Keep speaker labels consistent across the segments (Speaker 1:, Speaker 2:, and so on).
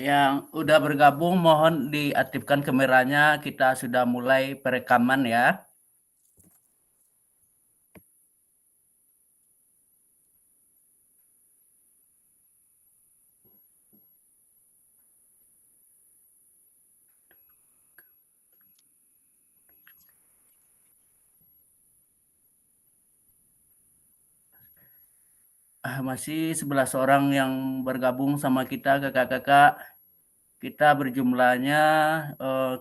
Speaker 1: Yang udah bergabung mohon diaktifkan kameranya, kita sudah mulai perekaman ya. Masih 11 orang yang bergabung sama kita kakak-kakak. Kita berjumlahnya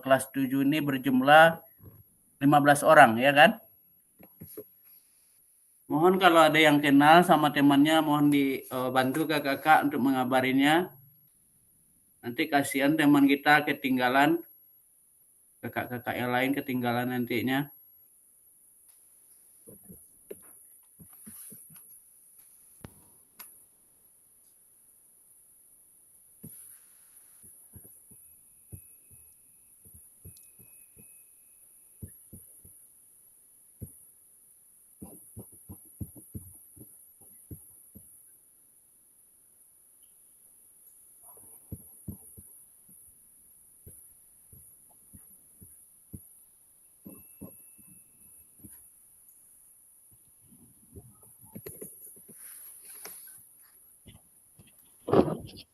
Speaker 1: kelas 7 ini berjumlah 15 orang ya kan? Mohon kalau ada yang kenal sama temannya mohon dibantu kakak-kakak untuk mengabarinya. Nanti kasihan teman kita ketinggalan, kakak-kakak yang lain ketinggalan nantinya.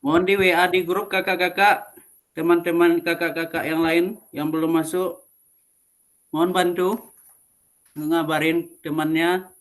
Speaker 1: Mohon di WA di grup kakak-kakak, teman-teman kakak-kakak yang lain yang belum masuk, mohon bantu ngabarin temannya.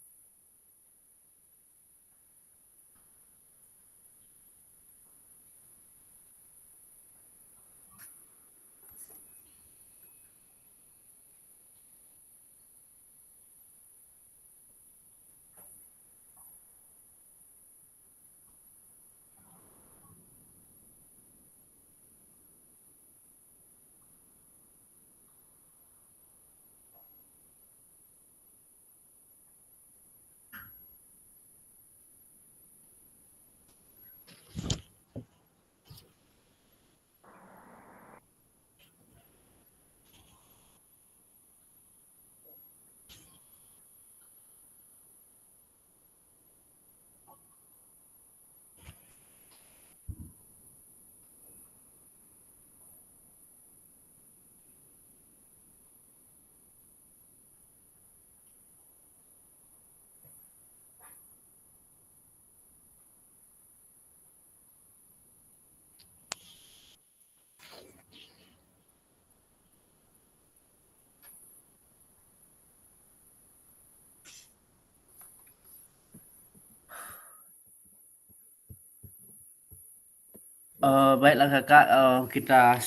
Speaker 1: Baiklah kakak, kita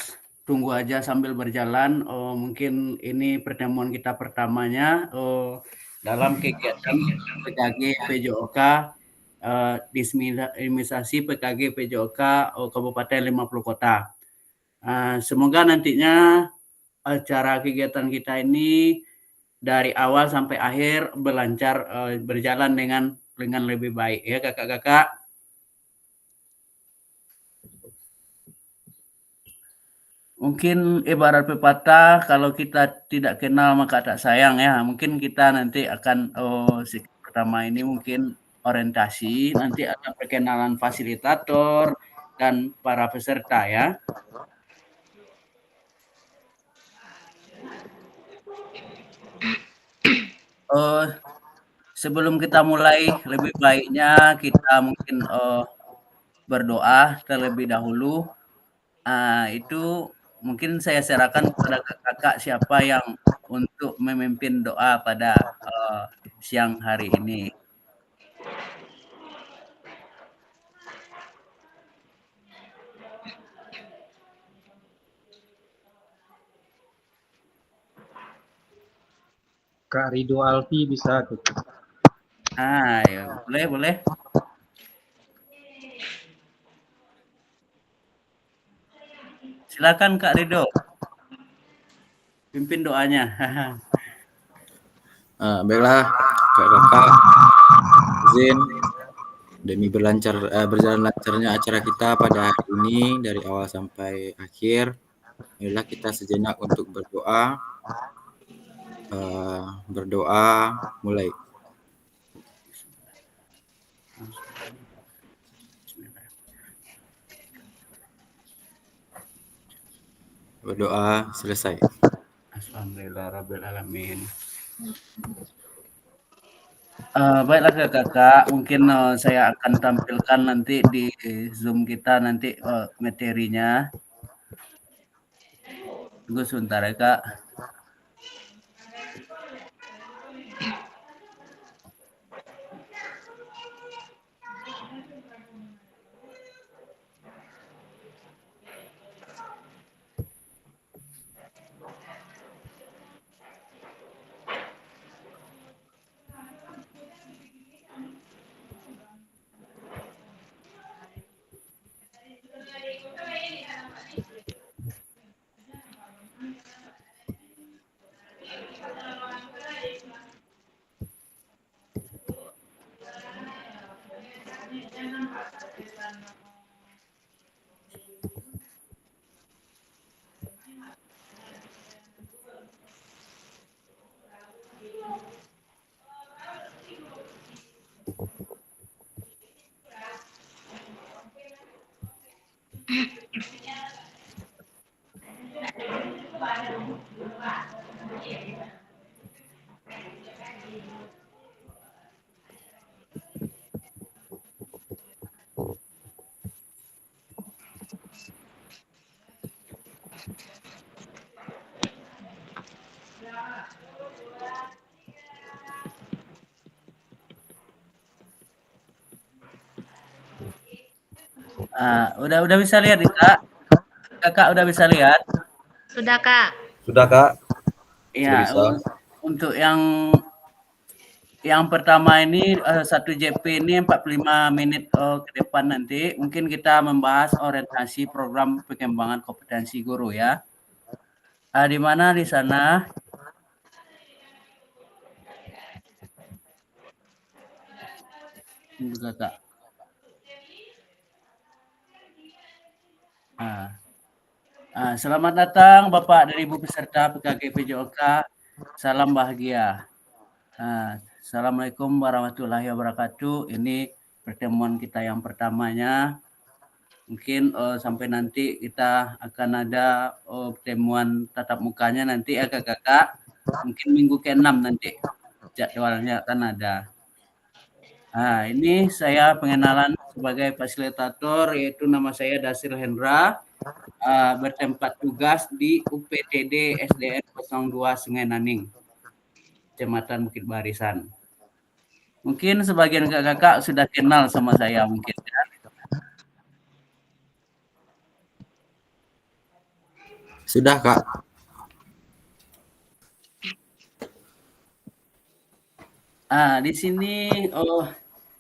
Speaker 1: tunggu aja sambil berjalan. Mungkin ini pertemuan kita pertamanya dalam kegiatan PKG PJOK, Dismisasi PKG PJOK Kabupaten 50 Kota. Semoga nantinya acara kegiatan kita ini dari awal sampai akhir berlancar, berjalan dengan lebih baik ya kakak-kakak. Mungkin ibarat pepatah kalau kita tidak kenal maka tak sayang ya. Mungkin kita nanti akan pertama ini mungkin orientasi, nanti ada perkenalan fasilitator dan para peserta ya. Uh, Sebelum kita mulai, lebih baiknya kita mungkin berdoa terlebih dahulu. Itu mungkin saya serahkan kepada kakak siapa yang untuk memimpin doa pada siang hari ini.
Speaker 2: Kak Rido Alfi bisa tuh.
Speaker 1: Ya, boleh. Silakan Kak Rido, pimpin doanya.
Speaker 3: Baiklah, kakak izin demi berjalan lancarnya acara kita pada hari ini dari awal sampai akhir. Marilah kita sejenak untuk berdoa. Berdoa mulai. Berdoa selesai.
Speaker 1: Alhamdulillahirabbil alamin. Baiklah Kakak, mungkin, saya akan tampilkan nanti di Zoom kita nanti, materinya. Tunggu sebentar ya, Kak. Udah bisa lihat nih, Kak? Kakak udah bisa lihat?
Speaker 4: Sudah, Kak.
Speaker 3: Sudah, Kak? Sudah
Speaker 1: Iya,
Speaker 3: bisa.
Speaker 1: untuk yang pertama ini 1 JP ini 45 menit ke depan nanti mungkin kita membahas orientasi program pengembangan kompetensi guru ya. Di mana di sana Kakak. Selamat datang Bapak dan Ibu peserta PKG PJOK. Salam bahagia. Assalamualaikum warahmatullahi wabarakatuh. Ini pertemuan kita yang pertamanya. Mungkin sampai nanti kita akan ada pertemuan tatap mukanya nanti ya kakak. Mungkin minggu ke-6 nanti jadwalnya akan ada. Ini saya pengenalan sebagai fasilitator, yaitu nama saya Dasir Hendra, bertempat tugas di UPTD SDN 02 Sungai Naning, Kecamatan Bukit Barisan. Mungkin sebagian kakak sudah kenal sama saya mungkin ya.
Speaker 3: Sudah, Kak.
Speaker 1: Di sini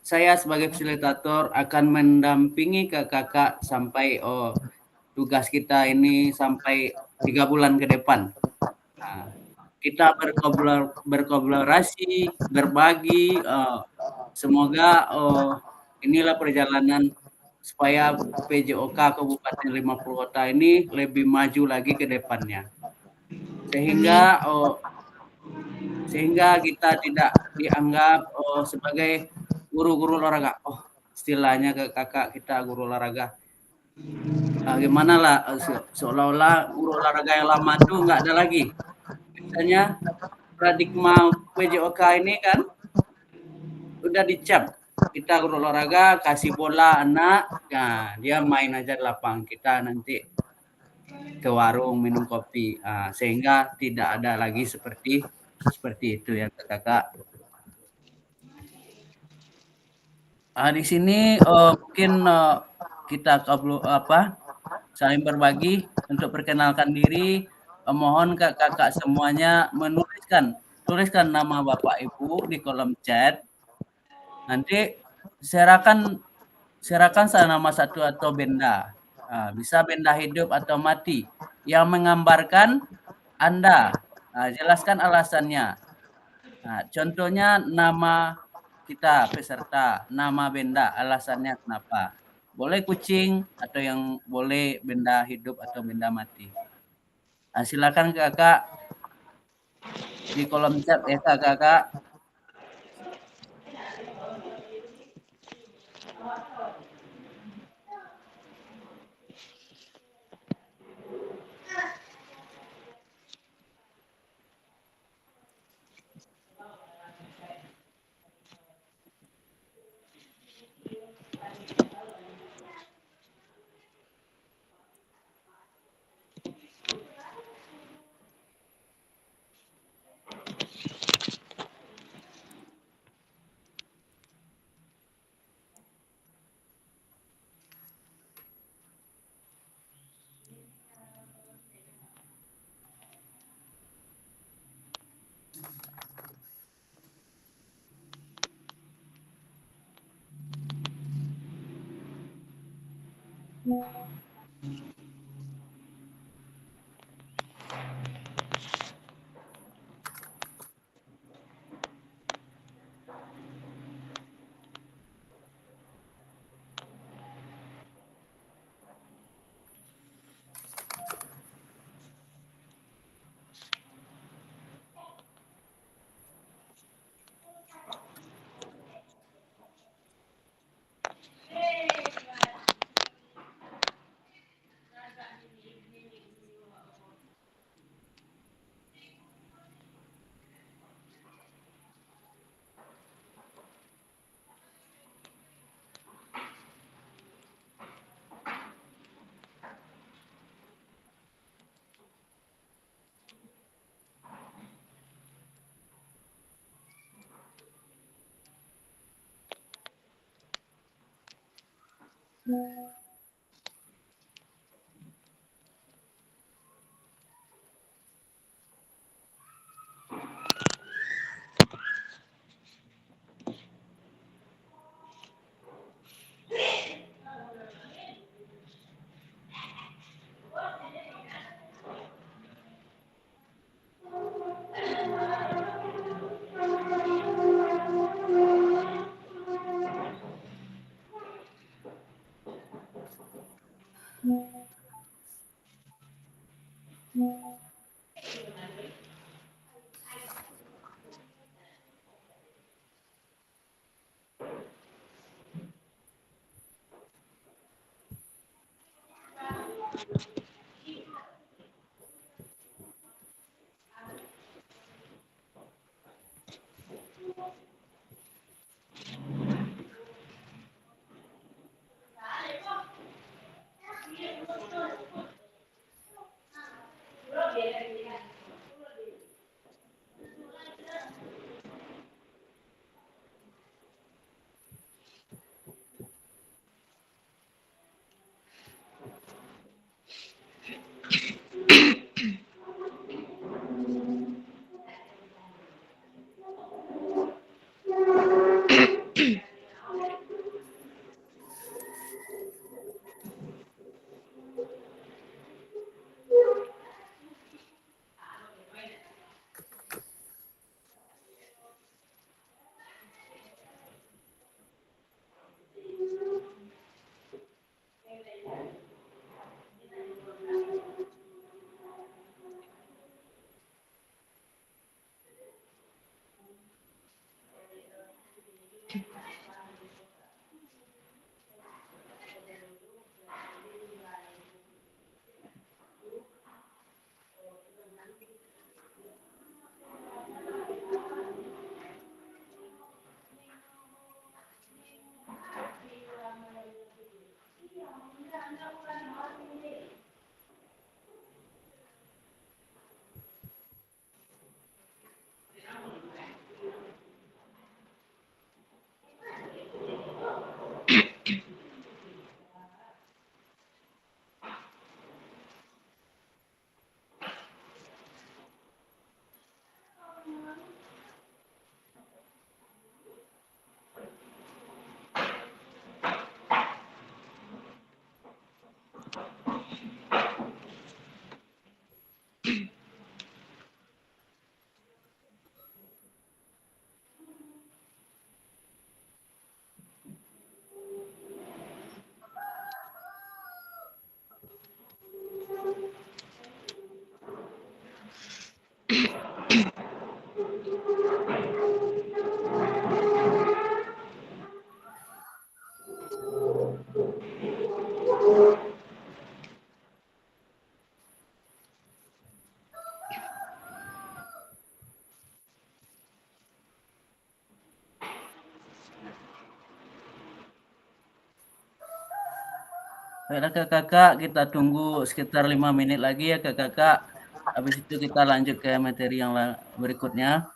Speaker 1: saya sebagai fasilitator akan mendampingi kakak sampai tugas kita ini sampai 3 bulan ke depan. Kita berkolaborasi, berbagi, semoga inilah perjalanan supaya PJOK Kabupaten 50 Kota ini lebih maju lagi ke depannya. Sehingga kita tidak dianggap sebagai guru-guru olahraga. Istilahnya ke kakak kita guru olahraga. Gimana lah seolah-olah guru olahraga yang lama itu nggak ada lagi. Biasanya paradigma PJOK ini kan udah dicap. Kita guru olahraga kasih bola anak, dia main aja di lapangan, kita nanti ke warung minum kopi, sehingga tidak ada lagi seperti itu ya kakak. Di sini mungkin kita saling berbagi untuk perkenalkan diri. Mohon kakak semuanya tuliskan nama Bapak Ibu di kolom chat. Nanti serahkan nama satu atau benda. Bisa benda hidup atau mati yang menggambarkan Anda. Jelaskan alasannya. Contohnya nama kita peserta, nama benda, alasannya kenapa. Boleh kucing atau yang boleh benda hidup atau benda mati. Silakan kakak di kolom chat ya kakak. Baiklah Kakak, kita tunggu sekitar 5 menit lagi ya Kakak. Habis itu kita lanjut ke materi yang berikutnya.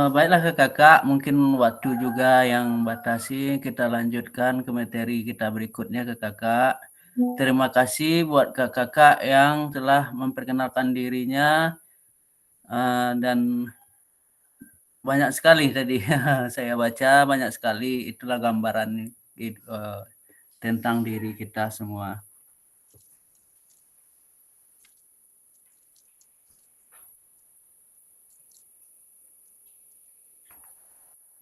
Speaker 1: Baiklah Kakak, mungkin waktu juga yang batasi, kita lanjutkan ke materi kita berikutnya ke Kakak. Terima kasih buat Kakak yang telah memperkenalkan dirinya dan banyak sekali tadi saya baca, banyak sekali itulah gambaran tentang diri kita semua.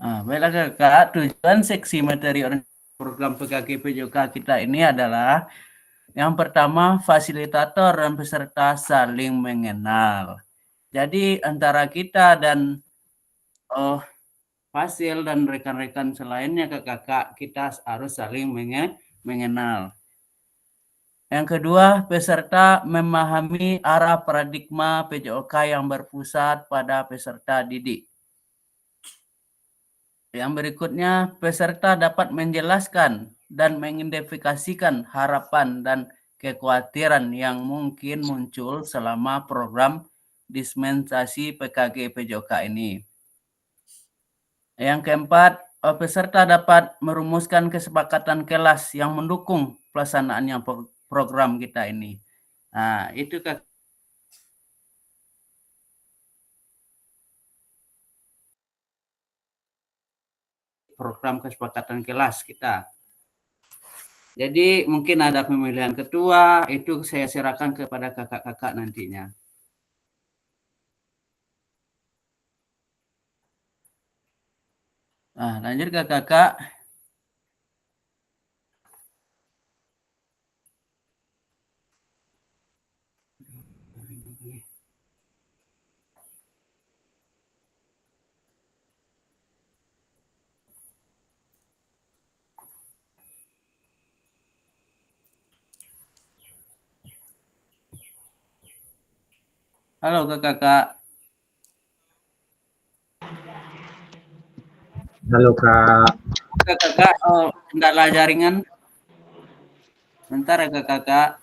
Speaker 1: Baiklah Kakak, tujuan seksi materi program PKK PJOK kita ini adalah yang pertama, fasilitator dan peserta saling mengenal. Jadi antara kita dan Fasil dan rekan-rekan selainnya Kakak, kita harus saling mengenal. Yang kedua, peserta memahami arah paradigma PJOK yang berpusat pada peserta didik. Yang berikutnya, peserta dapat menjelaskan dan mengidentifikasikan harapan dan kekhawatiran yang mungkin muncul selama program dispensasi PKG PJOK ini. Yang keempat, peserta dapat merumuskan kesepakatan kelas yang mendukung pelaksanaannya program kita ini. Nah, itu program kesepakatan kelas kita. Jadi mungkin ada pemilihan ketua, itu saya serahkan kepada kakak-kakak nantinya. Nah, lanjut kakak-kakak. Halo kakak-kakak.
Speaker 2: Halo Kak.
Speaker 1: Kakak-kakak, kendala jaringan. Bentar ya kakak-kakak.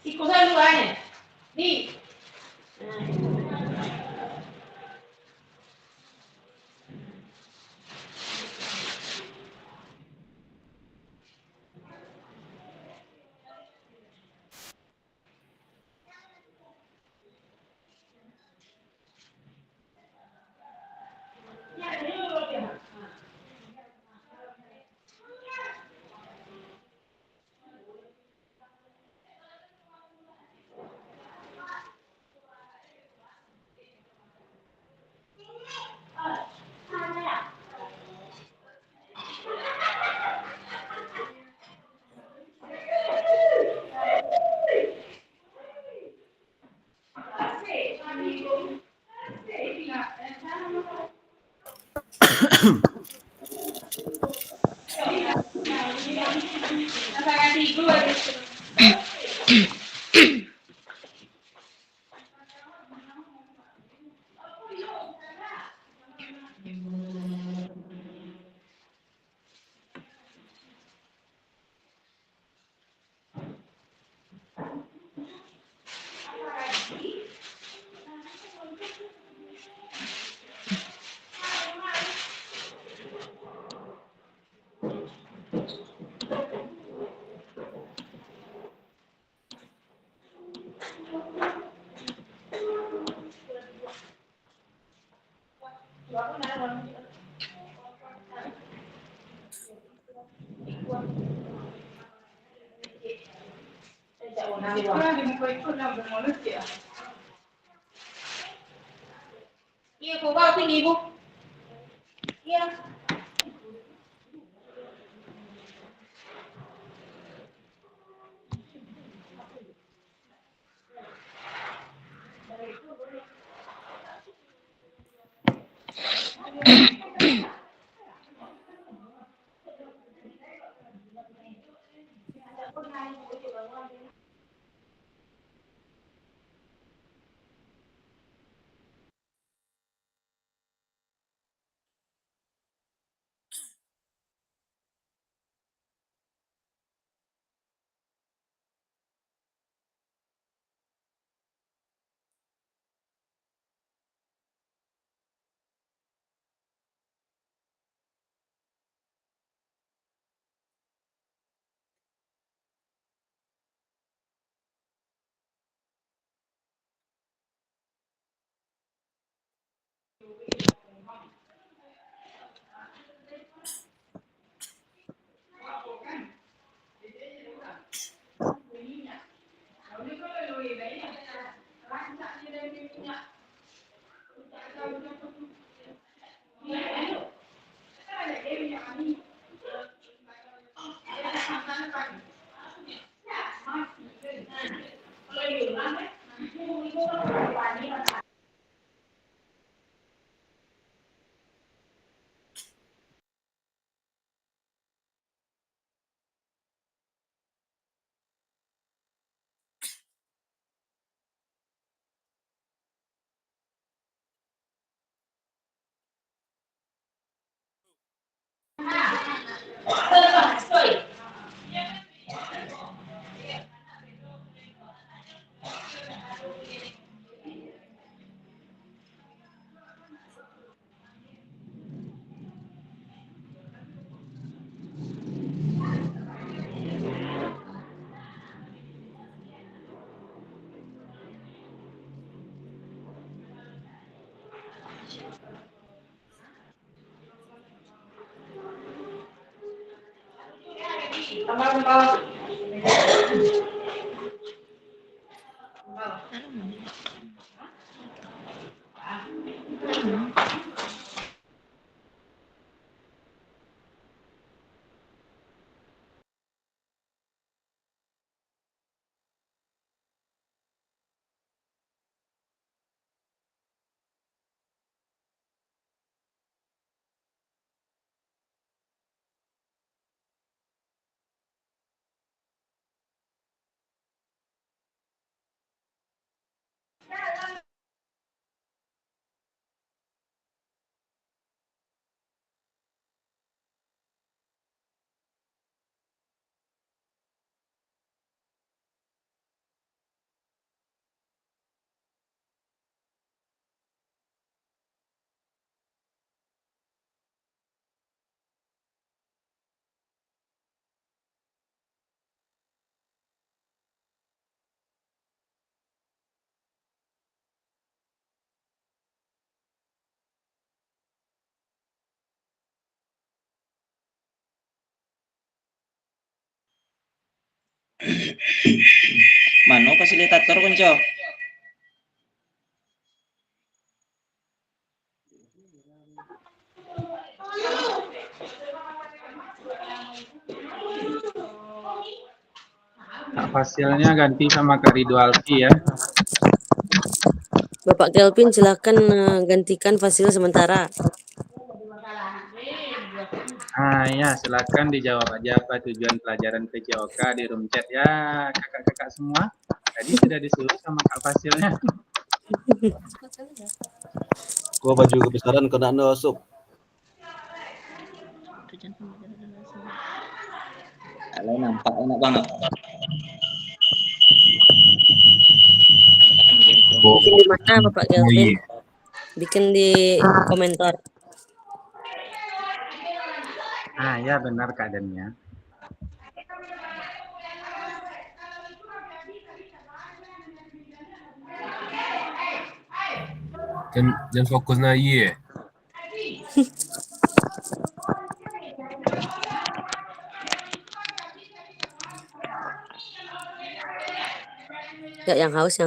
Speaker 4: Ikutan luarnya. Nih. Iya, kau bawa tinggi, Bu. Iya.
Speaker 5: Mano fasilitator konco?
Speaker 2: Kak Fasilnya ganti sama Kak Rido Alfi ya.
Speaker 6: Bapak Kelvin silakan gantikan Fasil sementara.
Speaker 2: Ya, silakan dijawab aja apa tujuan pelajaran PJOK di room chat ya, kakak-kakak semua. Tadi sudah disuruh sama Kak Fasilnya.
Speaker 6: Gua baju kebesaran kena nusuk.
Speaker 5: Kalau nampak enak banget.
Speaker 7: Bikin di mana Bapak Kelvin? Bikin di komentar.
Speaker 2: Ya benar keadaannya.
Speaker 8: Jangan fokus na ye.
Speaker 7: Ya, yang haus.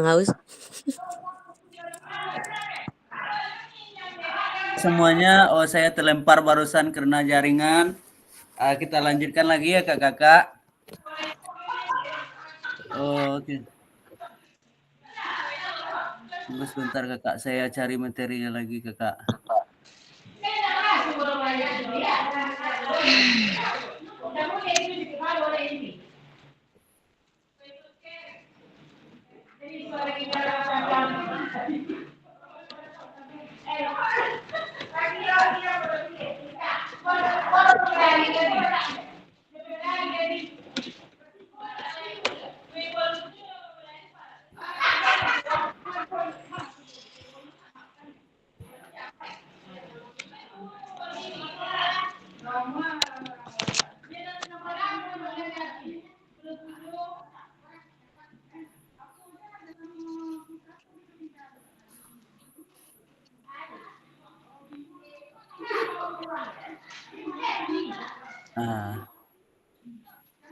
Speaker 1: Semuanya, saya terlempar barusan karena jaringan. Kita lanjutkan lagi ya kakak-kakak. Oke. Tunggu sebentar kakak, saya cari materinya lagi kakak.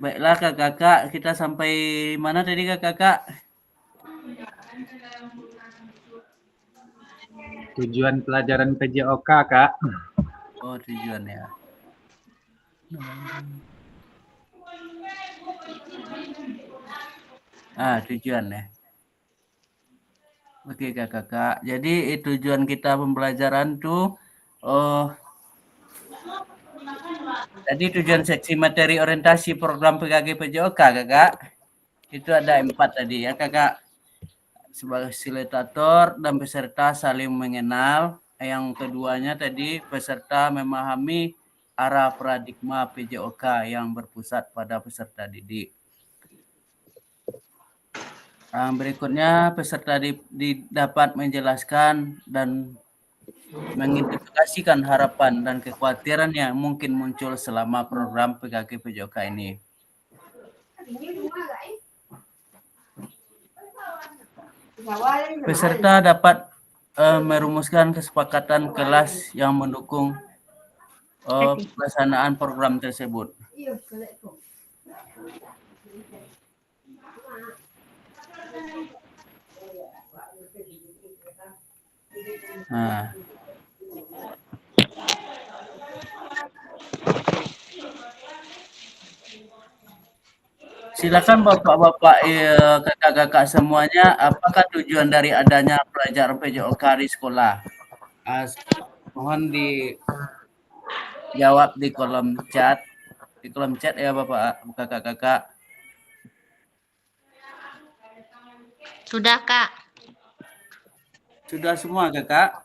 Speaker 1: Baiklah kakak-kakak, kita sampai mana tadi kakak-kakak?
Speaker 2: Tujuan pelajaran PJOK, Kak.
Speaker 1: Oh, tujuan ya. Tujuan ya. Oke kakak-kakak. Jadi tujuan kita pembelajaran tuh, tadi tujuan seksi materi orientasi program PKG PJOK kakak. Itu ada 4 tadi ya kakak. Sebagai fasilitator dan peserta saling mengenal. Yang keduanya tadi peserta memahami arah paradigma PJOK yang berpusat pada peserta didik. Berikutnya peserta dapat menjelaskan dan mengidentifikasikan harapan dan kekhawatiran yang mungkin muncul selama program PKG PJOK ini. Peserta dapat merumuskan kesepakatan kelas yang mendukung pelaksanaan program tersebut. Silakan bapak-bapak, kakak-kakak semuanya, apakah tujuan dari adanya pelajaran PJOK di sekolah? Mohon dijawab di kolom chat. Di kolom chat ya bapak, kakak-kakak.
Speaker 4: Sudah, Kak.
Speaker 1: Sudah semua kakak?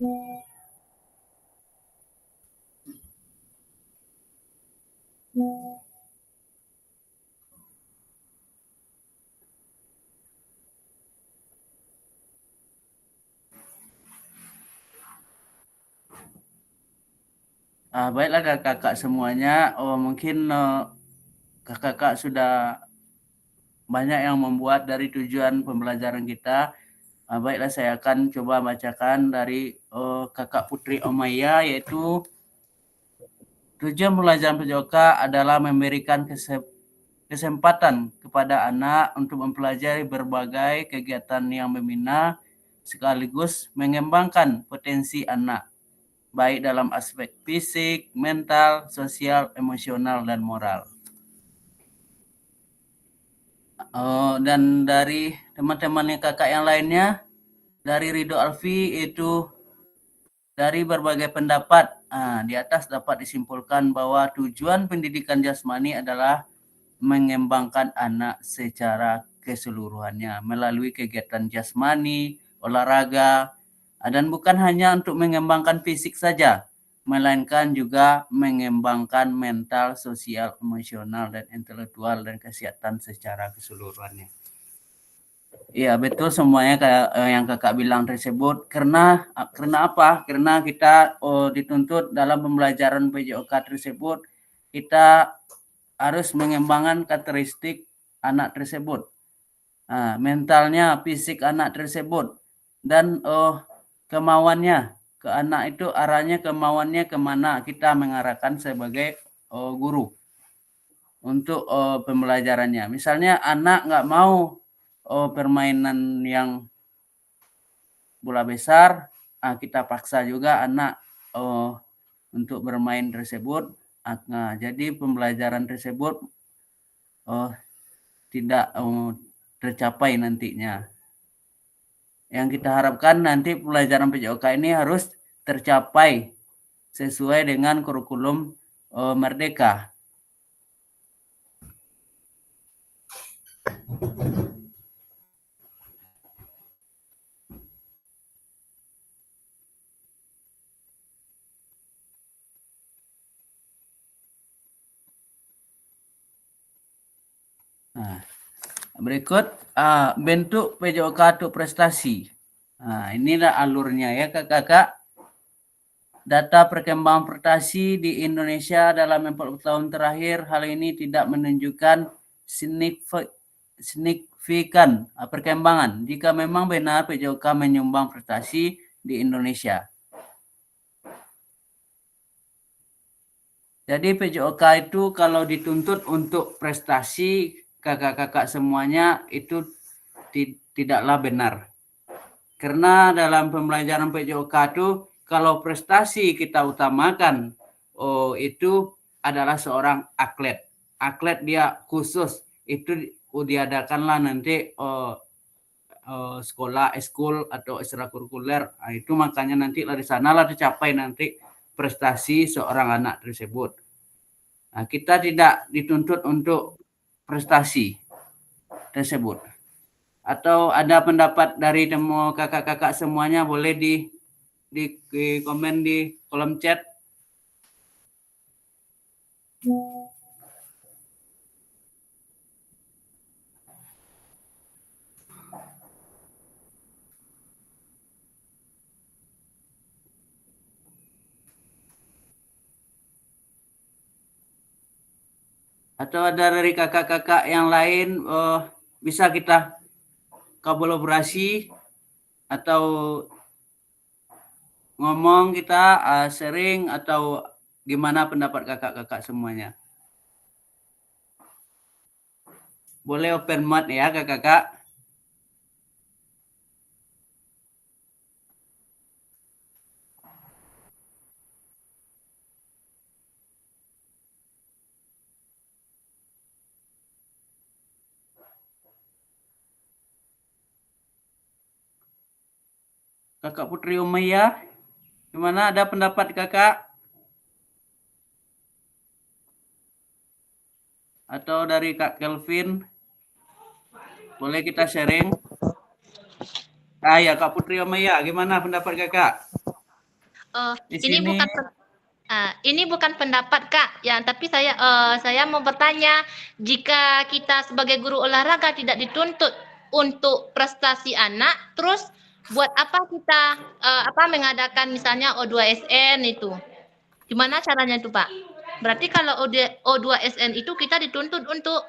Speaker 1: Baiklah kakak-kakak semuanya. Mungkin kakak-kakak sudah banyak yang membuat dari tujuan pembelajaran kita. Baiklah, saya akan coba bacakan dari kakak Putri Omaya, yaitu tujuan pembelajaran PJOK adalah memberikan kesempatan kepada anak untuk mempelajari berbagai kegiatan yang membina sekaligus mengembangkan potensi anak, baik dalam aspek fisik, mental, sosial, emosional, dan moral. Dan dari teman-teman kakak yang lainnya, dari Ridho Alfi, itu dari berbagai pendapat di atas dapat disimpulkan bahwa tujuan pendidikan jasmani adalah mengembangkan anak secara keseluruhannya melalui kegiatan jasmani, olahraga, dan bukan hanya untuk mengembangkan fisik saja, melainkan juga mengembangkan mental, sosial, emosional, dan intelektual, dan kesehatan secara keseluruhannya. Iya, betul semuanya kayak yang kakak bilang tersebut. Karena apa? Karena kita dituntut dalam pembelajaran PJOK tersebut, kita harus mengembangkan karakteristik anak tersebut, mentalnya, fisik anak tersebut, dan kemauannya ke anak itu, arahnya kemauannya kemana kita mengarahkan sebagai guru untuk pembelajarannya. Misalnya anak nggak mau permainan yang bola besar, kita paksa juga anak untuk bermain tersebut. Nah, jadi pembelajaran tersebut tidak tercapai nantinya. Yang kita harapkan nanti pelajaran PJOK ini harus tercapai sesuai dengan kurikulum Merdeka. Nah, berikut bentuk PJOK untuk prestasi. Nah, inilah alurnya ya kakak-kakak. Data perkembangan prestasi di Indonesia dalam 40 tahun terakhir, hal ini tidak menunjukkan signifikan perkembangan jika memang benar PJOK menyumbang prestasi di Indonesia. Jadi PJOK itu kalau dituntut untuk prestasi, kakak-kakak semuanya itu tidaklah benar. Karena dalam pembelajaran PJOK itu kalau prestasi kita utamakan, itu adalah seorang atlet. Atlet dia khusus, itu diadakanlah nanti sekolah, eskul atau ekstrakurikuler. Nah, itu makanya nanti dari sanalah dicapai nanti prestasi seorang anak tersebut. Nah, kita tidak dituntut untuk prestasi tersebut. Atau ada pendapat dari temu kakak-kakak semuanya, boleh di komen di kolom chat. Atau ada dari kakak-kakak yang lain, bisa kita kolaborasi atau ngomong kita sharing, atau gimana pendapat kakak-kakak semuanya? Boleh open mic ya kakak-kakak. Kakak Putri Umayyah, gimana, ada pendapat kakak? Atau dari Kak Kelvin, boleh kita sharing? Ya Kak Putri Umayyah, gimana pendapat kakak? Di
Speaker 4: Ini
Speaker 1: sini
Speaker 4: ini bukan pendapat Kak, ya, tapi saya mau bertanya, jika kita sebagai guru olahraga tidak dituntut untuk prestasi anak, terus buat apa kita mengadakan misalnya O2SN itu? Gimana caranya itu Pak? Berarti kalau O2SN itu kita dituntut untuk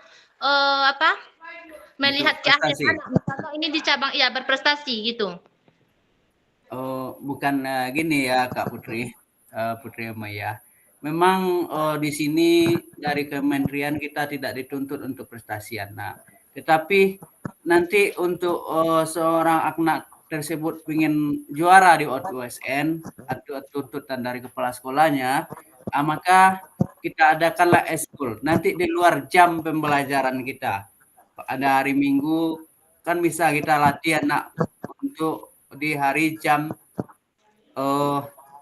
Speaker 4: melihat
Speaker 1: untuk
Speaker 4: keahlian
Speaker 1: prestasi.
Speaker 4: anak, misalnya ini di cabang berprestasi gitu.
Speaker 1: Bukan gini ya Kak Putri, Putri Maya. Memang di sini dari kementerian kita tidak dituntut untuk prestasi anak. Tetapi nanti untuk seorang anak tersebut ingin juara di O2SN atau tuntutan dari kepala sekolahnya, maka kita adakanlah eskul. Nanti di luar jam pembelajaran kita. Ada hari Minggu kan bisa kita latih anak untuk di hari jam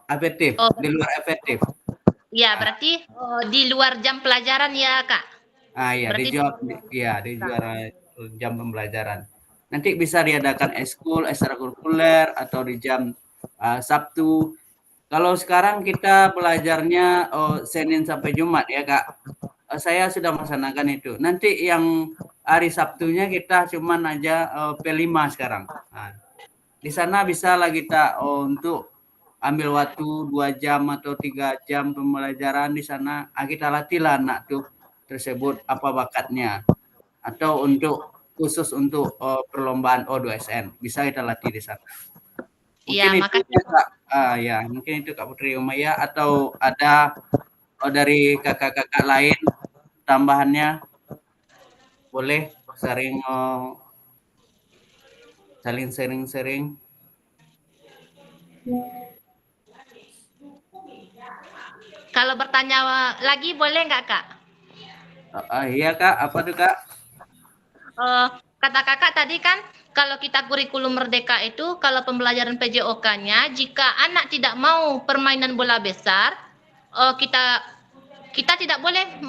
Speaker 1: efektif,
Speaker 4: Oh,
Speaker 1: di luar efektif.
Speaker 4: ya berarti di luar jam pelajaran ya Kak?
Speaker 1: Ya,
Speaker 4: Berarti
Speaker 1: di juara jam pembelajaran. Nanti bisa diadakan eskul, ekstrakurikuler atau di jam Sabtu. Kalau sekarang kita belajarnya Senin sampai Jumat ya Kak. Saya sudah melaksanakan itu. Nanti yang hari Sabtunya kita cuman aja P5 sekarang. Nah, di sana bisa lah kita untuk ambil waktu 2 jam atau 3 jam pembelajaran di sana. Kita latihlah anak tuh tersebut apa bakatnya. Atau untuk khusus untuk perlombaan O2SN. Bisa kita latih di sana. Mungkin
Speaker 4: ya,
Speaker 1: itu
Speaker 4: makasih.
Speaker 1: ya, Kak. Mungkin itu Kak Putri Umaya atau ada dari kakak-kakak lain tambahannya boleh saling sharing.
Speaker 4: Kalau bertanya lagi boleh nggak Kak?
Speaker 1: Iya Kak, apa tuh Kak?
Speaker 4: Kata Kakak tadi kan kalau kita kurikulum merdeka itu kalau pembelajaran PJOK-nya jika anak tidak mau permainan bola besar, kita tidak boleh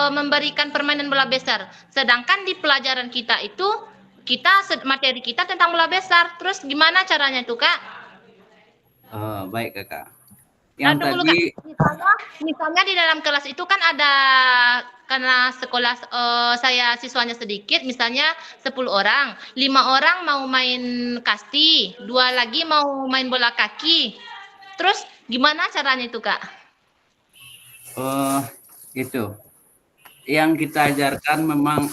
Speaker 4: memberikan permainan bola besar. Sedangkan di pelajaran kita itu materi kita tentang bola besar. Terus gimana caranya tuh Kak?
Speaker 1: Baik Kakak. Yang
Speaker 4: Tunggu dulu,
Speaker 1: tadi
Speaker 4: Kak. Misalnya di dalam kelas itu kan ada, karena sekolah saya siswanya sedikit, misalnya 10 orang, 5 orang mau main kasti, 2 lagi mau main bola kaki. Terus gimana caranya itu Kak?
Speaker 1: itu yang kita ajarkan memang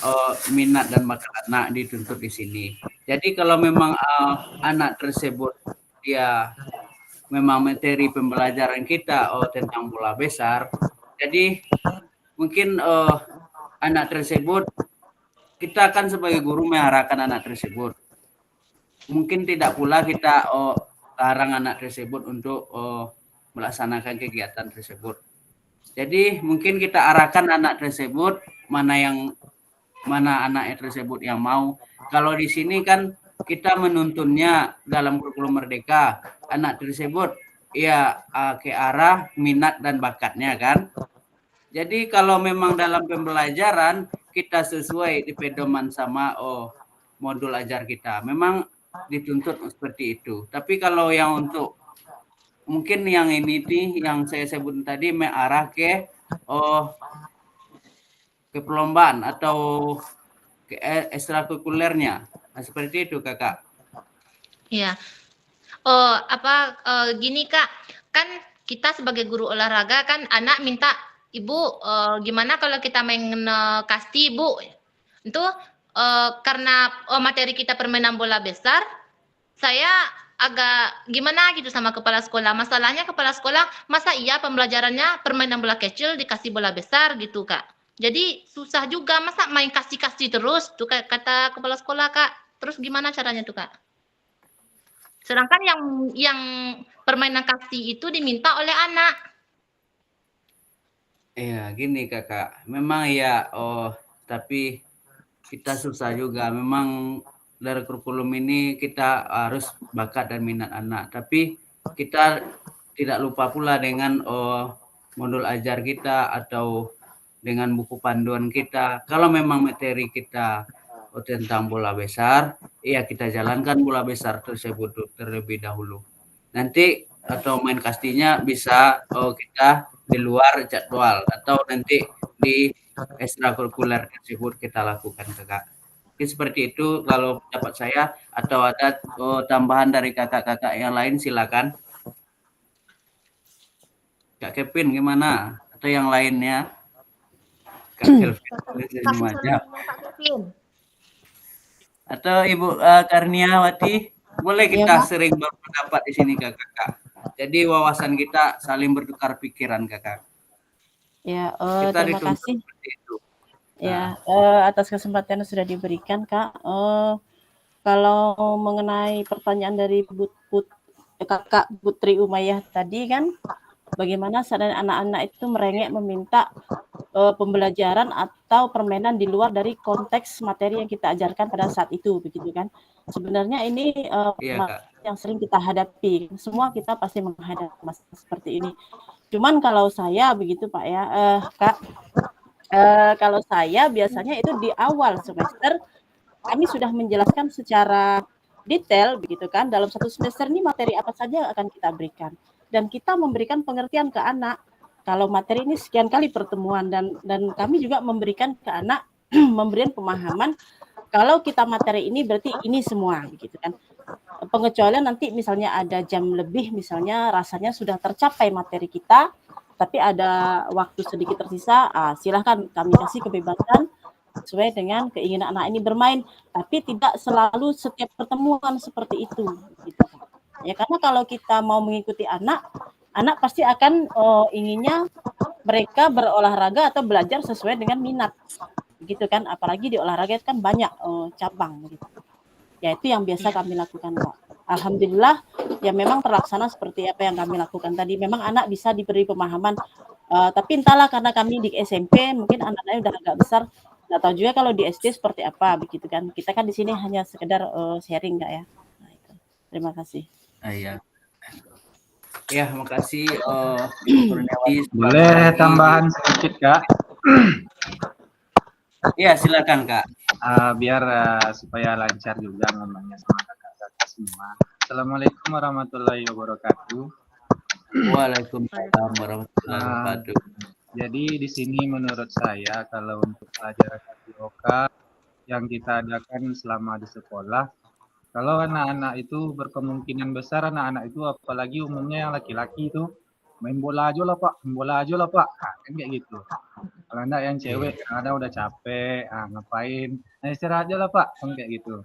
Speaker 1: minat dan bakat anak dituntut di sini. Jadi kalau memang anak tersebut dia memang materi pembelajaran kita tentang bola besar, jadi mungkin anak tersebut kita akan sebagai guru mengarahkan anak tersebut. Mungkin tidak pula kita larang anak tersebut untuk melaksanakan kegiatan tersebut. Jadi mungkin kita arahkan anak tersebut mana anak tersebut yang mau. Kalau di sini kan kita menuntunnya dalam kurikulum merdeka anak tersebut ya ke arah minat dan bakatnya kan. Jadi kalau memang dalam pembelajaran kita sesuai di pedoman sama modul ajar kita, memang dituntut seperti itu. Tapi kalau yang untuk mungkin yang ini nih yang saya sebut tadi mengarah ke perlombaan atau ke ekstrakurikulernya. Nah, seperti itu Kakak.
Speaker 4: Iya. Gini Kak, kan kita sebagai guru olahraga kan anak minta, Ibu gimana kalau kita main kasti Bu? Itu karena materi kita permainan bola besar, saya agak gimana gitu sama kepala sekolah. Masalahnya kepala sekolah masa iya pembelajarannya permainan bola kecil dikasih bola besar gitu Kak. Jadi susah juga masa main kasti terus tuh kata kepala sekolah Kak. Terus gimana caranya tuh Kak? Sedangkan yang permainan kasti itu diminta oleh anak.
Speaker 1: Iya, gini Kakak. Memang ya tapi kita susah juga. Memang dari kurikulum ini kita harus bakat dan minat anak. Tapi kita tidak lupa pula dengan modul ajar kita atau dengan buku panduan kita. Kalau memang materi kita tentang bola besar, ya kita jalankan bola besar tersebut terlebih dahulu. Nanti atau main kastinya bisa kita di luar jadwal atau nanti di ekstrakurikuler tersebut kita lakukan Kakak. Mungkin seperti itu kalau pendapat saya, atau ada tambahan dari kakak-kakak yang lain silakan. Kak Kevin gimana? Atau yang lainnya? Kak Kelvin
Speaker 4: Kasih
Speaker 1: aja.
Speaker 4: salam Kak Kevin.
Speaker 1: Atau Ibu Karniawati, boleh
Speaker 9: Iya,
Speaker 1: kita
Speaker 9: Pak.
Speaker 1: sering berpendapat di sini kakak. Jadi wawasan kita saling bertukar pikiran kakak.
Speaker 9: Ya,
Speaker 1: Kita
Speaker 9: terima
Speaker 1: dituntut
Speaker 9: kasih
Speaker 1: seperti itu.
Speaker 9: ya atas kesempatan yang sudah diberikan, Kak. Kalau mengenai pertanyaan dari Kakak Putri Umayyah tadi kan, bagaimana seandainya anak-anak itu merengek meminta pembelajaran atau permainan di luar dari konteks materi yang kita ajarkan pada saat itu, begitu kan? Sebenarnya ini
Speaker 1: Iya Kak.
Speaker 9: yang sering kita hadapi. Semua kita pasti menghadapi masalah seperti ini. Cuman kalau saya begitu Pak ya, Kak, kalau saya biasanya itu di awal semester kami sudah menjelaskan secara detail begitu kan, dalam satu semester ini materi apa saja yang akan kita berikan. Dan kita memberikan pengertian ke anak kalau materi ini sekian kali pertemuan, dan kami juga memberikan ke anak memberikan pemahaman kalau kita materi ini berarti ini semua begitu kan. Pengecualian nanti misalnya ada jam lebih, misalnya rasanya sudah tercapai materi kita, tapi ada waktu sedikit tersisa, silahkan kami kasih kebebasan sesuai dengan keinginan anak ini bermain, tapi tidak selalu setiap pertemuan seperti itu, gitu. Ya karena kalau kita mau mengikuti anak pasti akan inginnya mereka berolahraga atau belajar sesuai dengan minat, gitu kan. Apalagi di olahraga itu kan banyak cabang, gitu. Ya itu yang biasa kami lakukan, Pak. Alhamdulillah ya memang terlaksana seperti apa yang kami lakukan tadi. Memang anak bisa diberi pemahaman, tapi entahlah karena kami di SMP mungkin anak-anaknya udah agak besar, nggak tahu juga kalau di SD seperti apa begitu kan. Kita kan di sini hanya sekedar sharing, Kak ya. Nah, itu. Terima kasih.
Speaker 1: Iya. Ya, makasih
Speaker 2: Boleh tambahan sedikit Kak?
Speaker 1: Iya, silakan Kak.
Speaker 2: Biar supaya lancar juga ngomongnya sama kakak-kakak semua. Assalamualaikum warahmatullahi wabarakatuh.
Speaker 1: Waalaikumsalam warahmatullahi wabarakatuh.
Speaker 2: Jadi di sini menurut saya kalau untuk pelajaran PJOK yang kita adakan selama di sekolah, kalau anak-anak itu berkemungkinan besar, anak-anak itu apalagi umumnya yang laki-laki itu main bola aja lah Pak, main bola aja lah Pak, kan kayak gitu. Kalau anak yang cewek, kadang udah capek, ngapain, nah istirahat aja lah Pak, kan kayak gitu.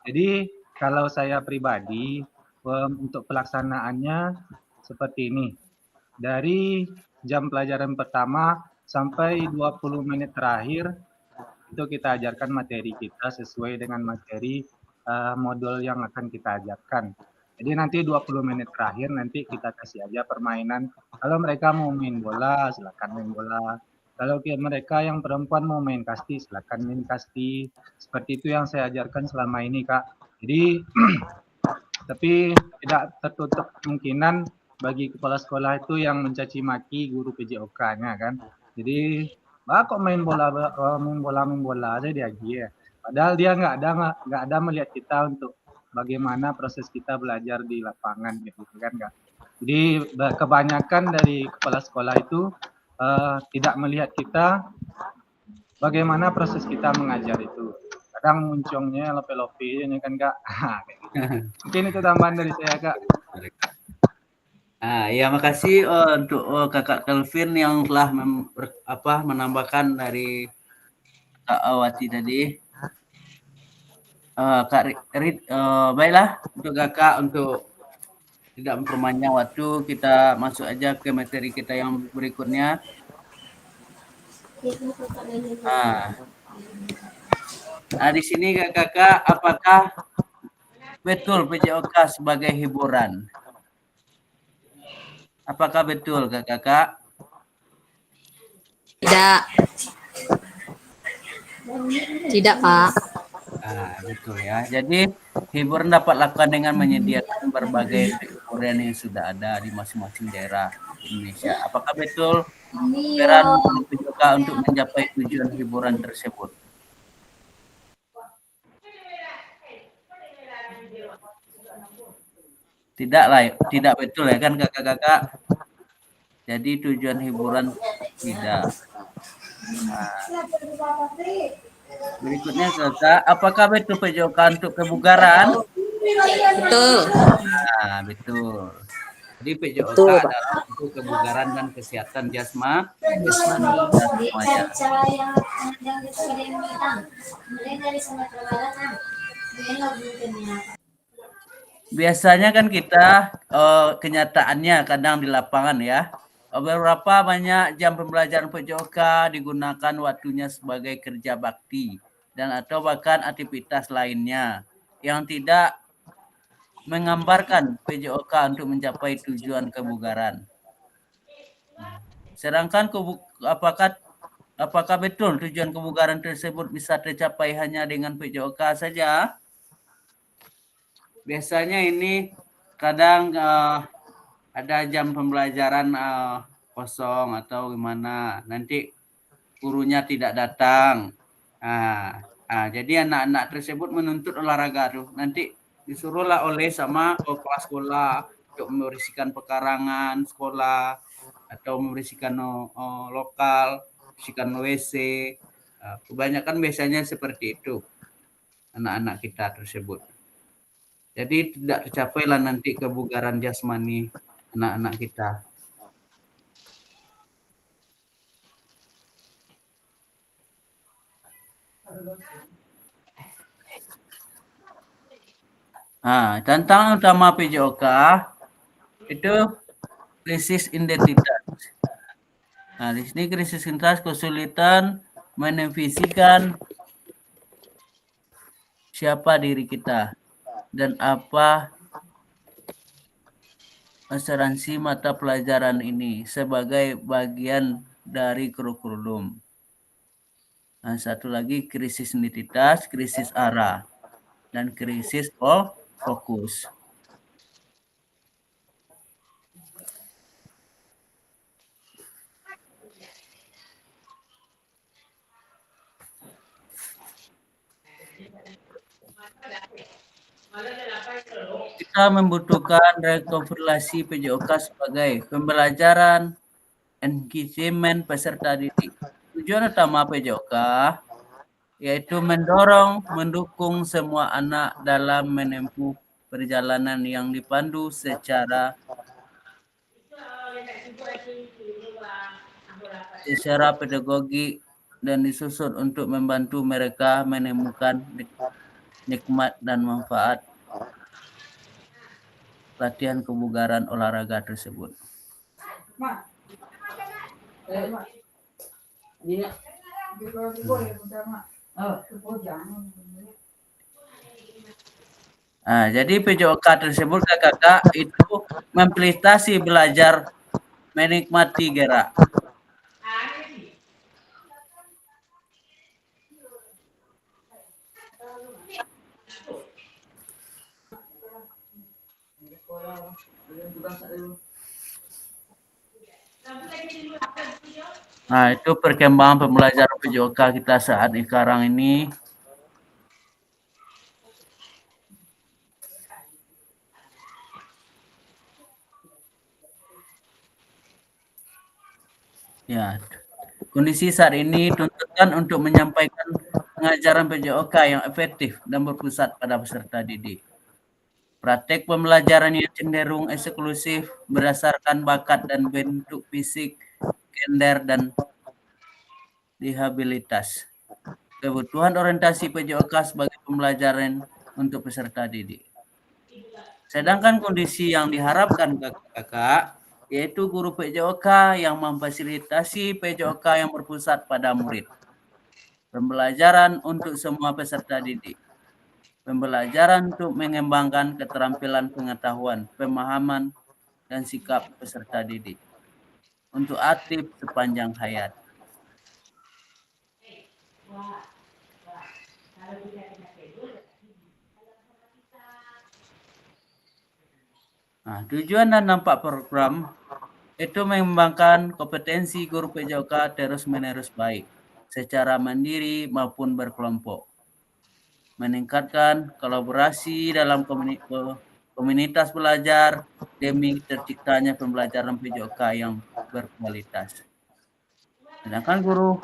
Speaker 2: Jadi kalau saya pribadi untuk pelaksanaannya seperti ini, dari jam pelajaran pertama sampai 20 menit terakhir itu kita ajarkan materi kita sesuai dengan materi modul yang akan kita ajarkan. Jadi nanti 20 menit terakhir nanti kita kasih aja permainan. Kalau mereka mau main bola, silakan main bola. Kalau mereka yang perempuan mau main kasti, silakan main kasti. Seperti itu yang saya ajarkan selama ini, Kak. Jadi tapi tidak tertutup kemungkinan bagi kepala sekolah itu yang mencaci maki guru PJOK-nya kan. Jadi, kok main bola aja dia ya. Padahal dia nggak ada melihat kita untuk bagaimana proses kita belajar di lapangan gitu kan Kak. Jadi kebanyakan dari kepala sekolah itu tidak melihat kita bagaimana proses kita mengajar itu. Kadang muncungnya lope-lope kan Kak. Mungkin itu tambahan dari saya Kak.
Speaker 1: Ya makasih untuk Kakak Kelvin yang telah menambahkan dari Kak Awati tadi. Kak Rid, baiklah untuk Kakak, untuk tidak memperpanjang waktu, kita masuk aja ke materi kita yang berikutnya. Di sini Kakak, apakah betul PJOK sebagai hiburan? Apakah betul Kakak?
Speaker 7: Tidak. Tidak, Pak.
Speaker 1: Betul ya. Jadi hiburan dapat lakukan dengan menyediakan berbagai hiburan yang sudah ada di masing-masing daerah Indonesia. Apakah betul peran PJOK untuk mencapai tujuan hiburan tersebut? tidak betul ya kan kakak-kakak. Jadi tujuan hiburan tidak. Berikutnya kakak, apakah betul PJOK untuk kebugaran?
Speaker 7: Betul.
Speaker 1: Nah, betul. Jadi PJOK
Speaker 7: Betul, Pak.
Speaker 1: adalah untuk kebugaran dan kesehatan jasmani. Biasanya kan kita kenyataannya kadang di lapangan ya, beberapa banyak jam pembelajaran PJOK digunakan waktunya sebagai kerja bakti dan atau bahkan aktivitas lainnya yang tidak menggambarkan PJOK untuk mencapai tujuan kebugaran. Sedangkan apakah betul tujuan kebugaran tersebut bisa tercapai hanya dengan PJOK saja? Biasanya ini kadang ada jam pembelajaran kosong atau gimana, nanti gurunya tidak datang. Jadi anak-anak tersebut menuntut olahraga tuh, nanti disuruhlah oleh sama kepala sekolah untuk membersihkan pekarangan sekolah atau membersihkan lokal, membersihkan WC. Kebanyakan biasanya seperti itu anak-anak kita tersebut. Jadi tidak tercapailah nanti kebugaran jasmani anak-anak kita. Tantangan utama PJOK itu krisis identitas. Nah, di sini krisis identitas kesulitan mendefinisikan siapa diri kita dan apa asuransi mata pelajaran ini sebagai bagian dari kurikulum. Nah, satu lagi krisis identitas, krisis arah, dan krisis fokus. Kita membutuhkan rekonfigurasi PJOK sebagai pembelajaran, engagement peserta didik. Tujuan utama PJOK yaitu mendukung semua anak dalam menempuh perjalanan yang dipandu secara pedagogi dan disusun untuk membantu mereka menemukan nikmat dan manfaat latihan kebugaran olahraga tersebut. Jadi PJOK tersebut kakak itu memfasilitasi belajar menikmati gerak. Itu perkembangan pembelajaran PJOK kita saat sekarang ini. Ya, kondisi saat ini tuntutan untuk menyampaikan pengajaran PJOK yang efektif dan berpusat pada peserta didik. Praktek pembelajaran yang cenderung eksklusif berdasarkan bakat dan bentuk fisik, gender, dan disabilitas. Kebutuhan orientasi PJOK sebagai pembelajaran untuk peserta didik. Sedangkan kondisi yang diharapkan kakak yaitu guru PJOK yang memfasilitasi PJOK yang berpusat pada murid. Pembelajaran untuk semua peserta didik. Pembelajaran untuk mengembangkan keterampilan pengetahuan, pemahaman, dan sikap peserta didik. Untuk aktif sepanjang hayat. Tujuan dan dampak program itu mengembangkan kompetensi guru PJOK terus-menerus baik, secara mandiri maupun berkelompok. Meningkatkan kolaborasi dalam komunitas belajar demi terciptanya pembelajaran PJOK yang berkualitas. Sedangkan guru